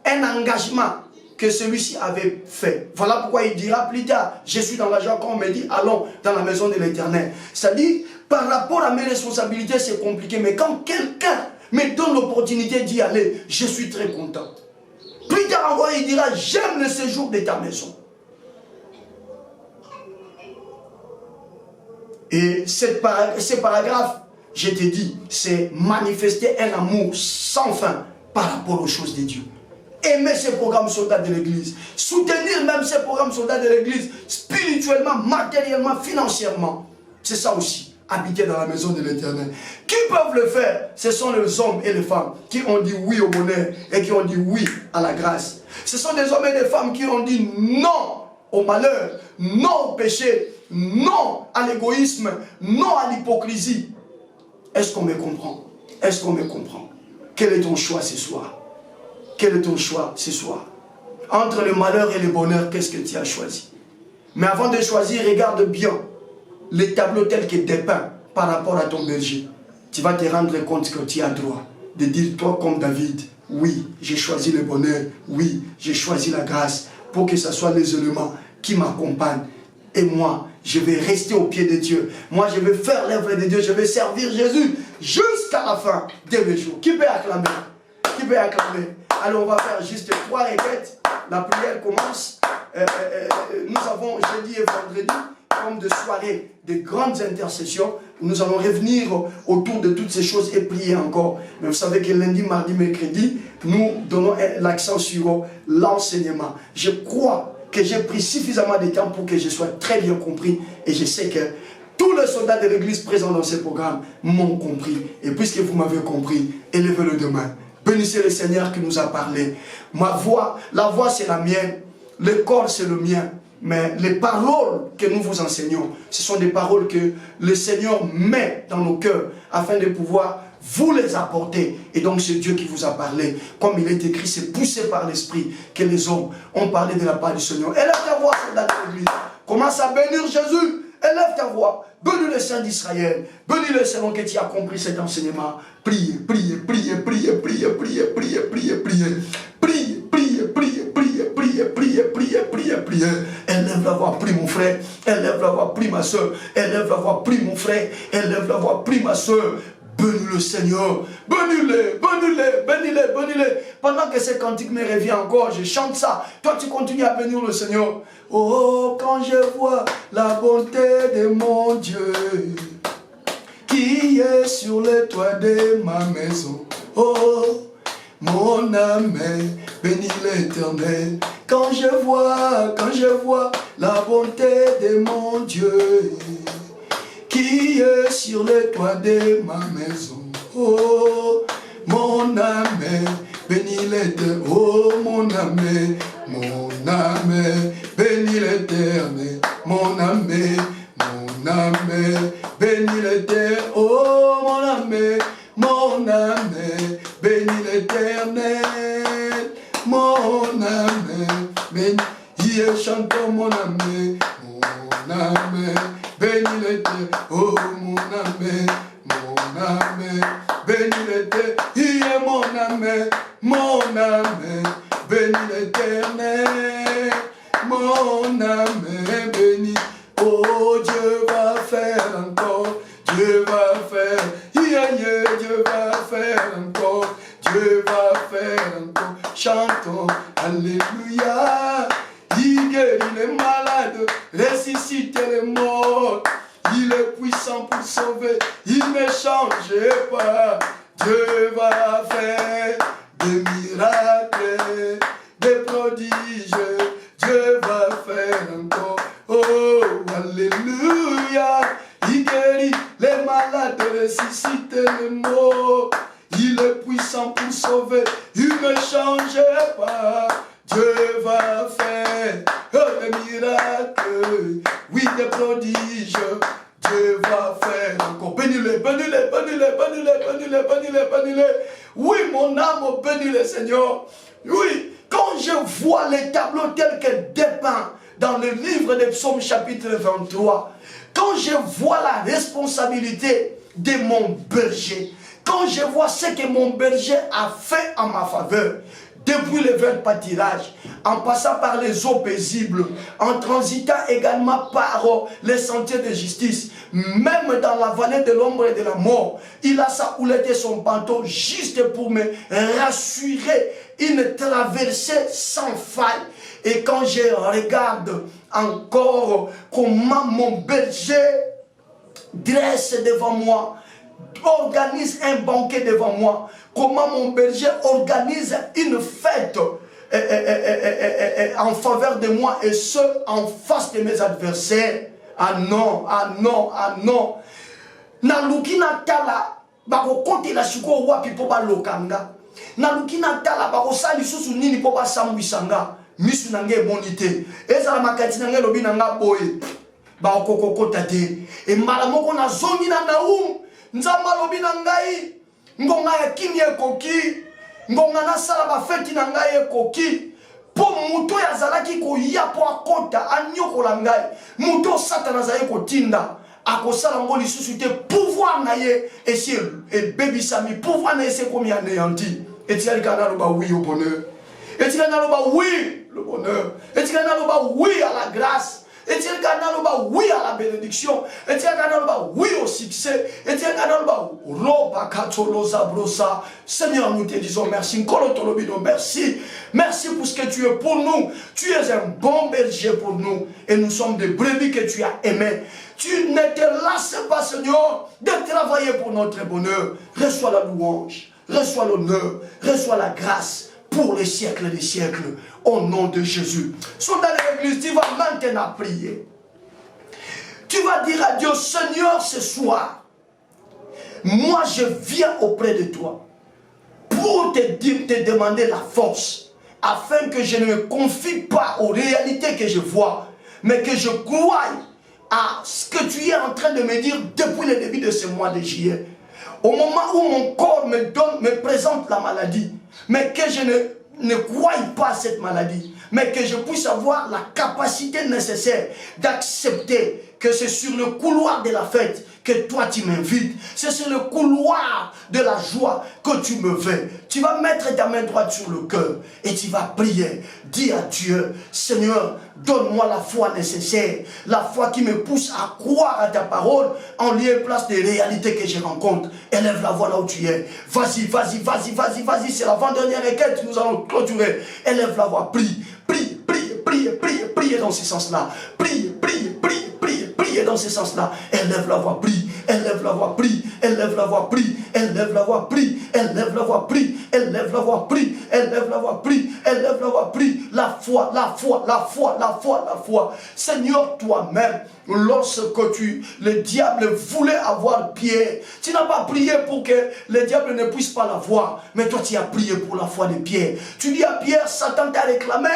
un engagement que celui-ci avait fait. Voilà pourquoi il dira plus tard, je suis dans la joie quand on me dit, allons dans la maison de l'Éternel. C'est-à-dire, par rapport à mes responsabilités, c'est compliqué, mais quand quelqu'un me donne l'opportunité d'y aller, je suis très content. Plus tard encore, il dira, j'aime le séjour de ta maison. Et ce paragraphe, je te dis, c'est manifester un amour sans fin par rapport aux choses de Dieu. Aimer ces programmes soldats de l'église. Soutenir même ces programmes soldats de l'église, spirituellement, matériellement, financièrement. C'est ça aussi, habiter dans la maison de l'Éternel. Qui peuvent le faire? Ce sont les hommes et les femmes qui ont dit oui au bonheur et qui ont dit oui à la grâce. Ce sont des hommes et des femmes qui ont dit non au malheur, non au péché, non à l'égoïsme, non à l'hypocrisie. Est-ce qu'on me comprend? Est-ce qu'on me comprend? Quel est ton choix ce soir? Quel est ton choix ce soir? Entre le malheur et le bonheur, qu'est-ce que tu as choisi? Mais avant de choisir, regarde bien les tableaux tels qu'ils dépeignent par rapport à ton berger. Tu vas te rendre compte que tu as droit de dire, toi comme David, oui, j'ai choisi le bonheur, oui, j'ai choisi la grâce, pour que ce soit les éléments qui m'accompagnent. Et moi, je vais rester au pied de Dieu. Moi, je vais faire l'œuvre de Dieu. Je vais servir Jésus jusqu'à la fin de mes jours. Qui peut acclamer? Qui peut acclamer? Alors, on va faire juste 3 requêtes. La prière commence. Nous avons jeudi et vendredi, comme de soirées, de grandes intercessions. Nous allons revenir autour de toutes ces choses et prier encore. Mais vous savez que lundi, mardi, mercredi, nous donnons l'accent sur l'enseignement. Je crois que j'ai pris suffisamment de temps pour que je sois très bien compris. Et je sais que Tous les soldats de l'église présents dans ce programme m'ont compris. Et puisque vous m'avez compris, élevez-le demain. Bénissez le Seigneur qui nous a parlé. Ma voix, la voix c'est la mienne, le corps c'est le mien. Mais les paroles que nous vous enseignons, ce sont des paroles que le Seigneur met dans nos cœurs afin de pouvoir vous les apporter. Et donc c'est Dieu qui vous a parlé. Comme il est écrit, c'est poussé par l'Esprit que les hommes ont parlé de la part du Seigneur. Élève ta voix, soldat de l'église. Commence à bénir Jésus. Élève ta voix. Bénis le Saint d'Israël. Bénis le Seigneur que tu as compris cet enseignement. Priez, priez, priez, priez, priez, priez, priez, priez, priez. Priez, priez, priez, priez, priez, priez, priez, priez, priez. Élève la voix, prie mon frère. Élève la voix, prie ma soeur. Élève la voix, prie mon frère. Élève la voix, prie ma soeur. Bénis le Seigneur, bénis-le, bénis-le, bénis-le, bénis-le. Pendant que ce cantique me revient encore, je chante ça. Toi, tu continues à bénir le Seigneur. Oh, quand je vois la bonté de mon Dieu qui est sur le toit de ma maison. Oh, mon âme bénis l'Éternel. Quand je vois la bonté de mon Dieu qui est sur le toit de ma maison. Oh, mon âme, bénis l'Éternel. Oh, mon âme, bénis l'Éternel. Mon âme, bénis l'Éternel. Oh, mon âme, bénis l'Éternel. Mon âme, bénis. Hier chantons mon âme, bénis l'Éternel, oh mon âme, bénis l'Éternel, il est mon âme, bénis l'Éternel, mon âme, bénis, oh Dieu va faire encore, Dieu va faire, Dieu va faire encore, Dieu va faire encore, chantons, alléluia. Il guérit les malades, ressuscite les morts. Il est puissant pour sauver, il ne change pas. Dieu va faire des miracles, des prodiges. Dieu va faire encore. Oh, alléluia. Il guérit les malades, ressuscite les morts. Il est puissant pour sauver, il ne change pas. Dieu va faire des miracles, oui, des prodiges. Dieu va faire encore. Bénis-le, bénis-le, bénis-le, bénis-le, bénis-le, bénis-le, bénis-le. Oui, mon âme bénis le Seigneur. Oui, quand je vois les tableaux tels que dépeints dans le livre des Psaumes chapitre 23, quand je vois la responsabilité de mon berger, quand je vois ce que mon berger a fait en ma faveur, depuis le vert pâturage, en passant par les eaux paisibles, en transitant également par les sentiers de justice, même dans la vallée de l'ombre et de la mort, il a sa houlette et son pantalon juste pour me rassurer, une traversée sans faille. Et quand je regarde encore comment mon berger dresse devant moi, organise un banquet devant moi, comment mon berger organise une fête en faveur de moi et ce en face de mes adversaires. Ah non, ah non, ah non. Naluki natala bako konte la siko wapi po ba lokanga. Naluki natala bako sali susu nini po ba sambwisanga. Misu nange bonite. Ezala makati nange lobi nanga boye. Bako kokota te. E malamoko na zongi na naum. Nzamba lobi nangai. Ngonga ya kimye koki. Ngonga na sala ba feti nangai koki. Po muto ya zalaki ko ya po akota anyokola ngai. Muto satana zaye ko tinda. Akosala ngo lisusu te pouvoir na ye esi e baby sami pouvoir na ese komi anéanti. Et tu as le canal ba oui au bonheur. Et tu as le ba oui le bonheur. Et tu as le ba oui à la grâce. Et tu as le canal ba oui à la bénédiction. Et tu as le canal ba oui au succès. Et tu as le canal ba roba katolosa brosa. Seigneur, nous te disons merci. Merci. Merci pour ce que tu es pour nous. Tu es un bon berger pour nous. Et nous sommes des brebis que tu as aimés. Tu ne te lasses pas, Seigneur, de travailler pour notre bonheur. Reçois la louange, reçois l'honneur, reçois la grâce pour les siècles des siècles. Au nom de Jésus. Soldat de l'église, tu vas maintenant prier. Tu Tu vas dire à Dieu, Seigneur, ce soir, moi je viens auprès de toi pour te demander la force, afin que je ne me confie pas aux réalités que je vois, mais que je croie à ce que tu es en train de me dire depuis le début de ce mois de juillet. Au moment où mon corps me présente la maladie, mais que je ne croie pas à cette maladie, mais que je puisse avoir la capacité nécessaire d'accepter que c'est sur le couloir de la fête que toi tu m'invites. C'est sur le couloir de la joie que tu me veux. Tu vas mettre ta main droite sur le cœur et tu vas prier. Dis à Dieu, Seigneur, donne-moi la foi nécessaire, la foi qui me pousse à croire à ta parole en lieu et place des réalités que je rencontre. Élève la voix là où tu es. Vas-y, vas-y, vas-y, vas-y, vas-y. C'est l'avant-dernière requête, nous allons clôturer. Élève la voix, prie, prie, prie, prie, prie, prie dans ce sens-là. Prie, prie, prie, prie, prie dans ce sens-là. Élève la voix, prie, élève la voix, prie, élève la voix, prie, élève la voix, prie, élève la voix, prie, élève la voix, prie, élève la voix, prie, élève la voix, prie. La foi, la foi, la foi, la foi, la foi. Seigneur, toi-même, lorsque le diable voulait avoir Pierre, tu n'as pas prié pour que le diable ne puisse pas l'avoir, mais toi tu as prié pour la foi de Pierre. Tu dis à Pierre, Satan t'a réclamé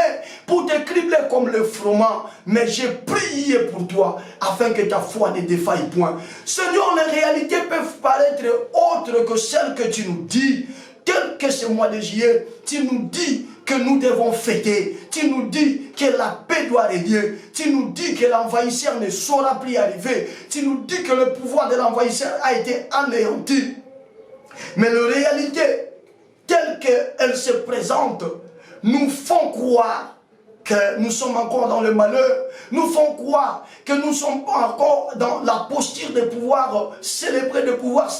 pour te cribler comme le froment, mais j'ai prié pour toi afin que ta foi ne défaille point. Seigneur, les réalités peuvent paraître autres que celles que tu nous dis. Tel que ce mois de juillet, tu nous dis que nous devons fêter. Tu nous dis que la paix doit régner. Tu nous dis que l'envahisseur ne saura plus arriver. Tu nous dis que le pouvoir de l'envahisseur a été anéanti. Mais la réalité, telle qu'elle se présente, nous font croire que nous sommes encore dans le malheur, nous font croire que nous ne sommes pas encore dans la posture de pouvoir célébrer, de pouvoir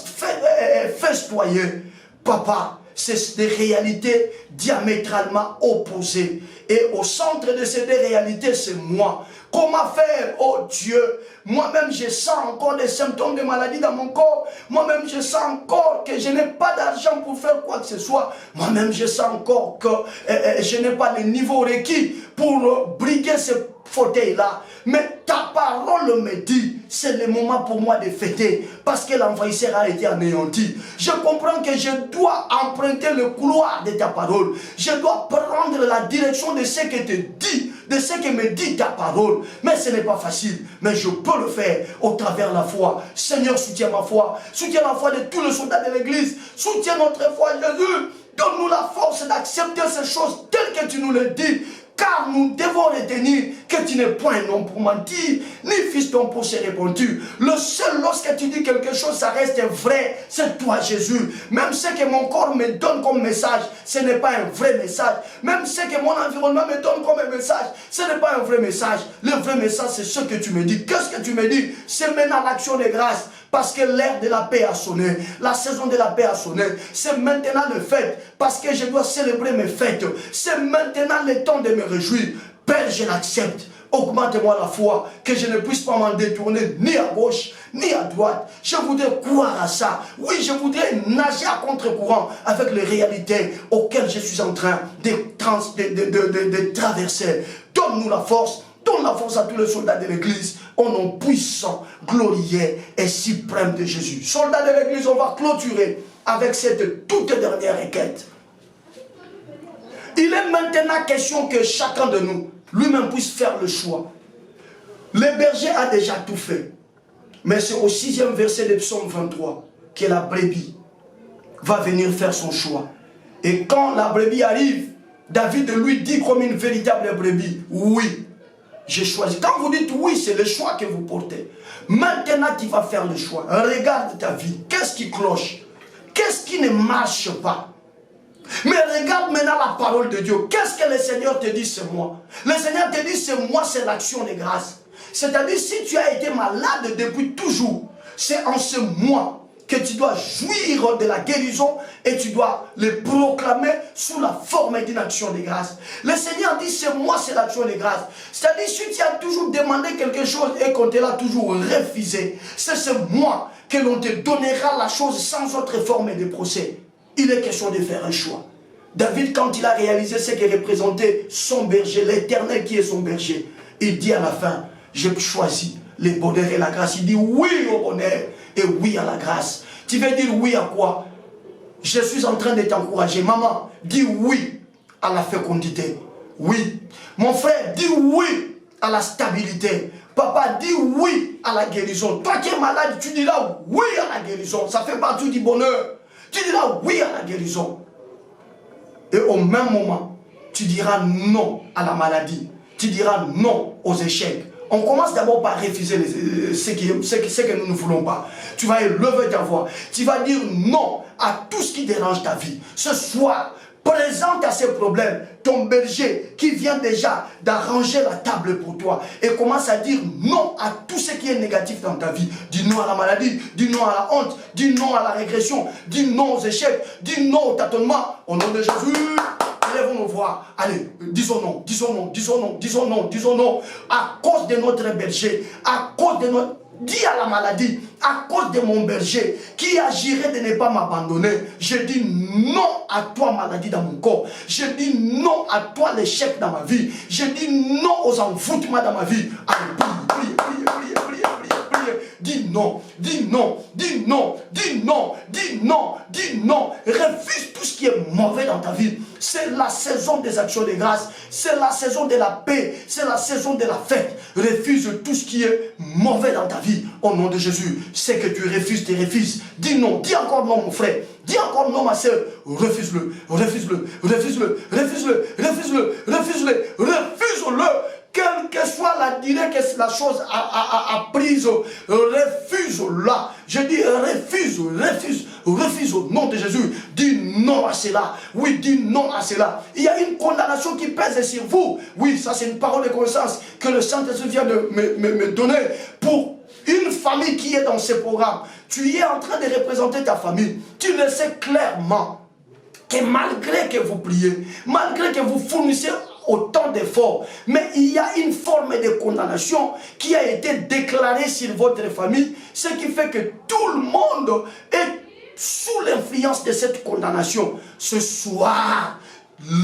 festoyer. Papa, c'est des réalités diamétralement opposées. Et au centre de ces deux réalités, c'est moi. Comment faire, oh Dieu? Moi-même, je sens encore des symptômes de maladie dans mon corps. Moi-même, je sens encore que je n'ai pas d'argent pour faire quoi que ce soit. Moi-même, je sens encore que je n'ai pas le niveau requis pour briguer ce fauteuil-là. Mais ta parole me dit, c'est le moment pour moi de fêter, parce que l'envahisseur a été anéanti. Je comprends que je dois emprunter le couloir de ta parole. Je dois prendre la direction de ce que te dit, de ce que me dit ta parole. Mais ce n'est pas facile, mais je peux le faire au travers de la foi. Seigneur, soutiens ma foi, soutiens la foi de tous les soldats de l'église, soutiens notre foi, Jésus. Donne-nous la force d'accepter ces choses telles que tu nous le dis. Car nous devons retenir que tu n'es point un homme pour mentir, ni fils d'homme pour se répondre. Le seul, lorsque tu dis quelque chose, ça reste vrai, c'est toi Jésus. Même ce que mon corps me donne comme message, ce n'est pas un vrai message. Même ce que mon environnement me donne comme un message, ce n'est pas un vrai message. Le vrai message, c'est ce que tu me dis. Qu'est-ce que tu me dis? C'est maintenant l'action de grâce. Parce que l'ère de la paix a sonné, la saison de la paix a sonné. C'est maintenant le fête, parce que je dois célébrer mes fêtes. C'est maintenant le temps de me réjouir. Père, je l'accepte. Augmente-moi la foi, que je ne puisse pas m'en détourner ni à gauche, ni à droite. Je voudrais croire à ça. Oui, je voudrais nager à contre-courant avec les réalités auxquelles je suis en train de traverser. Donne-nous la force. Donne la force à tous les soldats de l'église, au nom puissant, glorieux et suprême de Jésus. Soldats de l'église, on va clôturer avec cette toute dernière requête. Il est maintenant question que chacun de nous, lui-même, puisse faire le choix. Le berger a déjà tout fait. Mais c'est au 6e verset de Psaume 23 que la brebis va venir faire son choix. Et quand la brebis arrive, David lui dit comme une véritable brebis, oui, j'ai choisi. Quand vous dites oui, c'est le choix que vous portez. Maintenant, tu vas faire le choix. Regarde ta vie. Qu'est-ce qui cloche? Qu'est-ce qui ne marche pas? Mais regarde maintenant la parole de Dieu. Qu'est-ce que le Seigneur te dit, c'est moi? Le Seigneur te dit, c'est moi, c'est l'action de grâce. C'est-à-dire, si tu as été malade depuis toujours, c'est en ce mois que tu dois jouir de la guérison et tu dois le proclamer sous la forme d'une action de grâce. Le Seigneur dit, c'est moi, c'est l'action de grâce. C'est-à-dire, si tu as toujours demandé quelque chose et qu'on te l'a toujours refusé, c'est ce mois que l'on te donnera la chose sans autre forme de procès. Il est question de faire un choix. David, quand il a réalisé ce que représentait son berger, l'Éternel qui est son berger, il dit à la fin, j'ai choisi le bonheur et la grâce. Il dit oui au bonheur et oui à la grâce. Tu veux dire oui à quoi? Je suis en train de t'encourager. Maman, dis oui à la fécondité. Oui. Mon frère, dis oui à la stabilité. Papa, dis oui à la guérison. Toi qui es malade, tu diras oui à la guérison. Ça fait partie du bonheur. Tu diras oui à la guérison. Et au même moment, tu diras non à la maladie. Tu diras non aux échecs. On commence d'abord par refuser ce que nous ne voulons pas. Tu vas élever ta voix. Tu vas dire non à tout ce qui dérange ta vie. Ce soir, présente à ces problèmes ton berger qui vient déjà d'arranger la table pour toi et commence à dire non à tout ce qui est négatif dans ta vie. Dis non à la maladie, dis non à la honte, dis non à la régression, dis non aux échecs, dis non au tâtonnement. Au nom de Jésus, lèvons nos voix. Allez, disons non, disons non, disons non, disons non, disons non. À cause de notre berger, à cause de notre... Dis à la maladie, à cause de mon berger qui agirait de ne pas m'abandonner, je dis non à toi maladie dans mon corps, je dis non à toi l'échec dans ma vie, je dis non aux envoûtements dans ma vie. Allez, prie, prie, prie, prie, prie, prie. Dis non, dis non, dis non, dis non, dis non, dis non. Refuse tout ce qui est mauvais dans ta vie. C'est la saison des actions de grâce, c'est la saison de la paix, c'est la saison de la fête. Refuse tout ce qui est mauvais dans ta vie. Au nom de Jésus, c'est que tu refuses, tu refuses. Dis non, dis encore non mon frère, dis encore non ma soeur. Refuse-le, refuse-le, refuse-le, refuse-le, refuse-le, refuse-le, refuse-le. Quelle que soit la durée que la chose a prise, refuse-la. Je dis refuse, refuse, refuse au nom de Jésus. Dis non à cela. Oui, dis non à cela. Il y a une condamnation qui pèse sur vous. Oui, ça c'est une parole de connaissance que le Saint-Esprit vient de me donner pour une famille qui est dans ce programme. Tu es en train de représenter ta famille. Tu le sais clairement que malgré que vous priez, malgré que vous fournissez autant d'efforts, mais il y a une forme de condamnation qui a été déclarée sur votre famille, ce qui fait que tout le monde est sous l'influence de cette condamnation. Ce soir,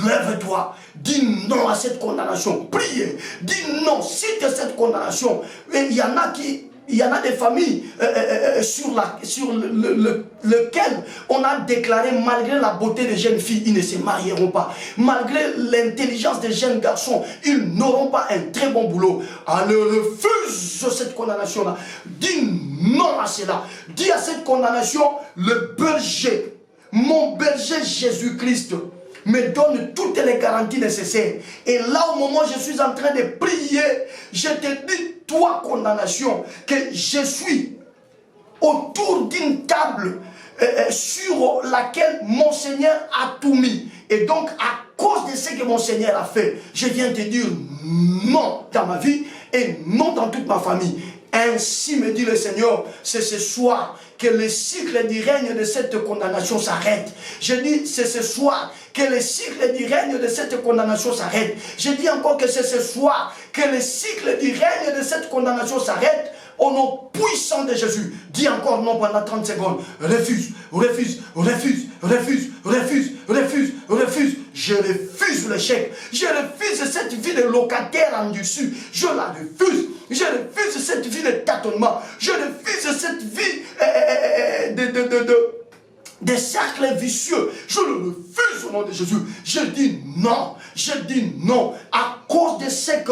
lève-toi, dis non à cette condamnation, prie, dis non, cite cette condamnation. Et il y en a des familles sur lequel on a déclaré, malgré la beauté des jeunes filles, ils ne se marieront pas. Malgré l'intelligence des jeunes garçons, ils n'auront pas un très bon boulot. Alors refuse cette condamnation-là. Dis non à cela. Dis à cette condamnation, le berger, mon berger Jésus-Christ, me donne toutes les garanties nécessaires. Et là, au moment où je suis en train de prier, je te dis, toi, condamnation, que je suis autour d'une table sur laquelle mon Seigneur a tout mis. Et donc, à cause de ce que mon Seigneur a fait, je viens te dire non dans ma vie et non dans toute ma famille. Ainsi me dit le Seigneur, c'est ce soir que le cycle du règne de cette condamnation s'arrête. Je dis, c'est ce soir que le cycle du règne de cette condamnation s'arrête. Je dis encore que c'est ce soir que le cycle du règne de cette condamnation s'arrête. Au nom puissant de Jésus, dis encore non pendant 30 secondes. Refuse, refuse, refuse, refuse, refuse, refuse, refuse. Je refuse l'échec. Je refuse cette vie de locataire en dessus. Je la refuse. Je refuse cette vie de tâtonnement. Je refuse cette vie des cercles vicieux. Je le refuse au nom de Jésus. Je dis non. Je dis non. À cause de ce que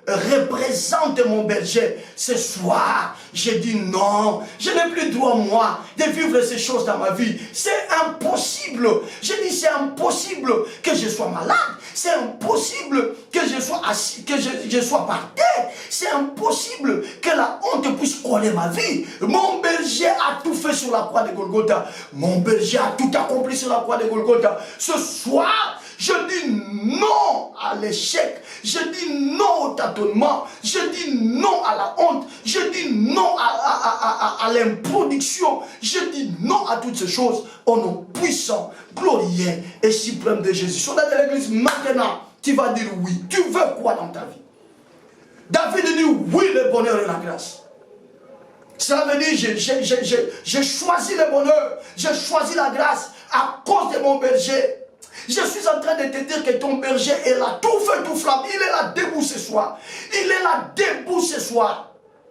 représente mon berger, ce soir, je dis non, je n'ai plus droit, moi, de vivre ces choses dans ma vie. C'est impossible. Je dis, c'est impossible que je sois malade. C'est impossible que je sois assis, que je sois par terre. C'est impossible que la honte puisse coller ma vie. Mon berger a tout fait sur la croix de Golgotha. Mon berger a tout accompli sur la croix de Golgotha. Ce soir, je dis non à l'échec. Je dis non au tâtonnement. Je dis non à la honte. Je dis non à l'improduction. Je dis non à toutes ces choses au nom puissant, glorieux et suprême de Jésus. Soldat de l'église, maintenant, tu vas dire oui. Tu veux quoi dans ta vie? David dit oui, le bonheur et la grâce. Ça veut dire, j'ai choisi le bonheur. J'ai choisi la grâce à cause de mon berger. Je suis en train de te dire que ton berger est là, tout feu, tout flamme. Il est là debout ce soir. Il est là debout ce soir.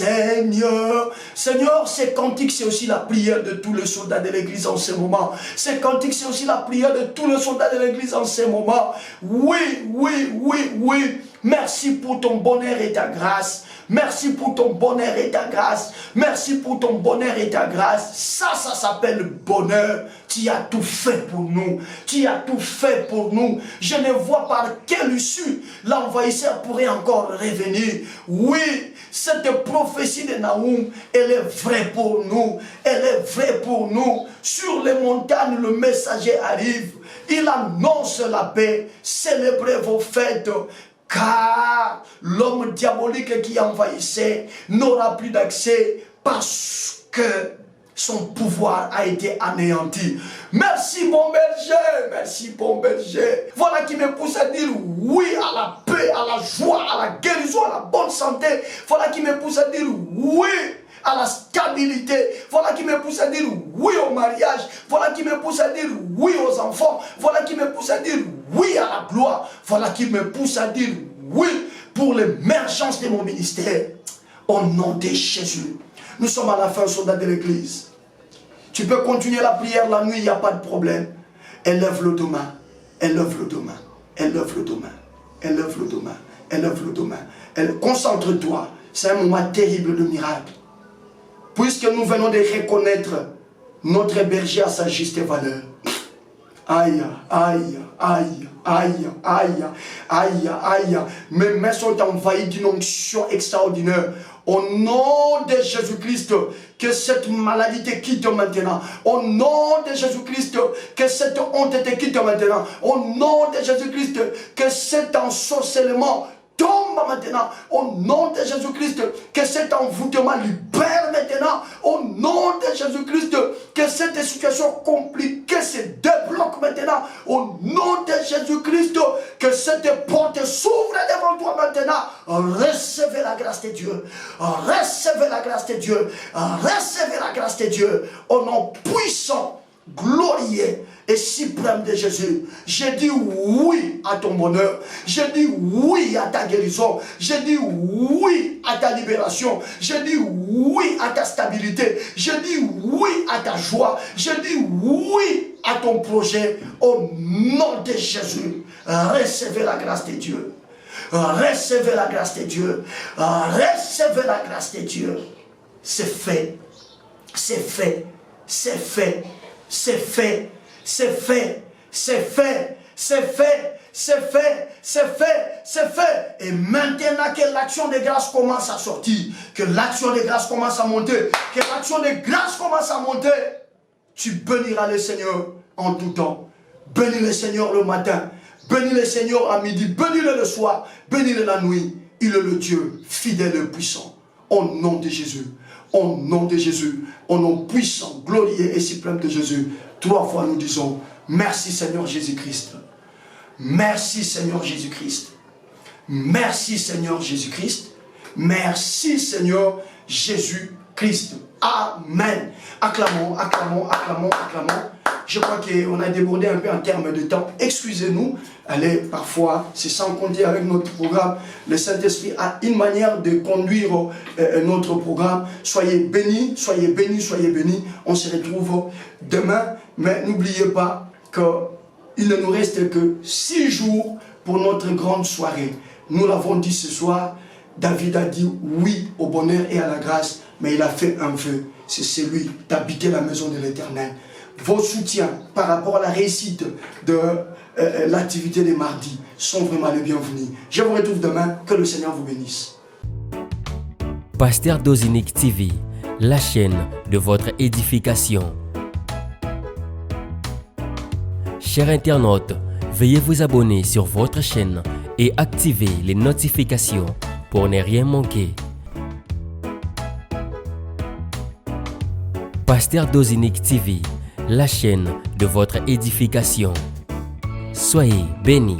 Seigneur. Seigneur, ces cantiques, c'est aussi la prière de tous les soldats de l'église en ce moment. Ces cantiques, c'est aussi la prière de tous les soldats de l'église en ce moment. Oui, oui, oui, oui. Merci pour ton bonheur et ta grâce. Merci pour ton bonheur et ta grâce. Merci pour ton bonheur et ta grâce. Ça s'appelle le bonheur. Tu as tout fait pour nous. Tu as tout fait pour nous. Je ne vois par quelle issue l'envahisseur pourrait encore revenir. Oui, cette prophétie de Naoum, elle est vraie pour nous. Elle est vraie pour nous. Sur les montagnes, le messager arrive. Il annonce la paix. Célébrez vos fêtes. Car l'homme diabolique qui envahissait n'aura plus d'accès parce que son pouvoir a été anéanti. Merci mon berger, merci bon berger. Voilà qui me pousse à dire oui à la paix, à la joie, à la guérison, à la bonne santé. Voilà qui me pousse à dire oui à la stabilité. Voilà qui me pousse à dire oui au mariage. Voilà qui me pousse à dire oui aux enfants. Voilà qui me pousse à dire oui à la gloire. Voilà qui me pousse à dire oui pour l'émergence de mon ministère. Au nom de Jésus. Nous sommes à la fin, soldat de l'église. Tu peux continuer la prière la nuit, il n'y a pas de problème. Élève le demain. Élève le demain. Élève le demain. Élève le demain. Élève le demain. Concentre-toi. C'est un moment terrible de miracle. Puisque nous venons de reconnaître notre berger à sa juste valeur. Aïe, aïe, aïe, aïe, aïe, aïe, aïe. Mes mains sont envahies d'une onction extraordinaire. Au nom de Jésus-Christ, que cette maladie te quitte maintenant. Au nom de Jésus-Christ, que cette honte te quitte maintenant. Au nom de Jésus-Christ, que cet ensorcellement tombe maintenant, au nom de Jésus-Christ, que cet envoûtement libère maintenant, au nom de Jésus-Christ, que cette situation compliquée se débloque maintenant, au nom de Jésus-Christ, que cette porte s'ouvre devant toi maintenant. Recevez la grâce de Dieu, recevez la grâce de Dieu, recevez la grâce de Dieu, au nom puissant, glorieux et suprême de Jésus. J'ai dit oui à ton bonheur. J'ai dit oui à ta guérison. J'ai dit oui à ta libération. J'ai dit oui à ta stabilité. J'ai dit oui à ta joie. J'ai dit oui à ton projet. Au nom de Jésus, recevez la grâce de Dieu. Recevez la grâce de Dieu. Recevez la grâce de Dieu. C'est fait. C'est fait. C'est fait. C'est fait, c'est fait, c'est fait, c'est fait, c'est fait, c'est fait, c'est fait. Et maintenant que l'action de grâce commence à sortir, que l'action de grâce commence à monter, que l'action de grâce commence à monter, tu béniras le Seigneur en tout temps. Bénis le Seigneur le matin, bénis le Seigneur à midi, bénis-le le soir, bénis-le la nuit. Il est le Dieu fidèle et puissant. Au nom de Jésus. Au nom de Jésus, au nom puissant, glorieux et suprême de Jésus, 3 fois nous disons, merci Seigneur Jésus-Christ. Merci Seigneur Jésus-Christ. Merci Seigneur Jésus-Christ. Merci Seigneur Jésus-Christ. Amen. Acclamons, acclamons, acclamons, acclamons. Je crois qu'on a débordé un peu en termes de temps. Excusez-nous. Allez, parfois, c'est sans compter avec notre programme. Le Saint-Esprit a une manière de conduire notre programme. Soyez bénis, soyez bénis, soyez bénis. On se retrouve demain. Mais n'oubliez pas qu'il ne nous reste que 6 jours pour notre grande soirée. Nous l'avons dit ce soir. David a dit oui au bonheur et à la grâce, mais il a fait un vœu. C'est celui d'habiter la maison de l'Éternel. Vos soutiens par rapport à la réussite de l'activité des mardis sont vraiment les bienvenus. Je vous retrouve demain. Que le Seigneur vous bénisse. Pasteur Dozinique TV, la chaîne de votre édification. Chers internautes, veuillez vous abonner sur votre chaîne et activer les notifications pour ne rien manquer. Pasteur Dozinique TV, la chaîne de votre édification. Soyez bénis.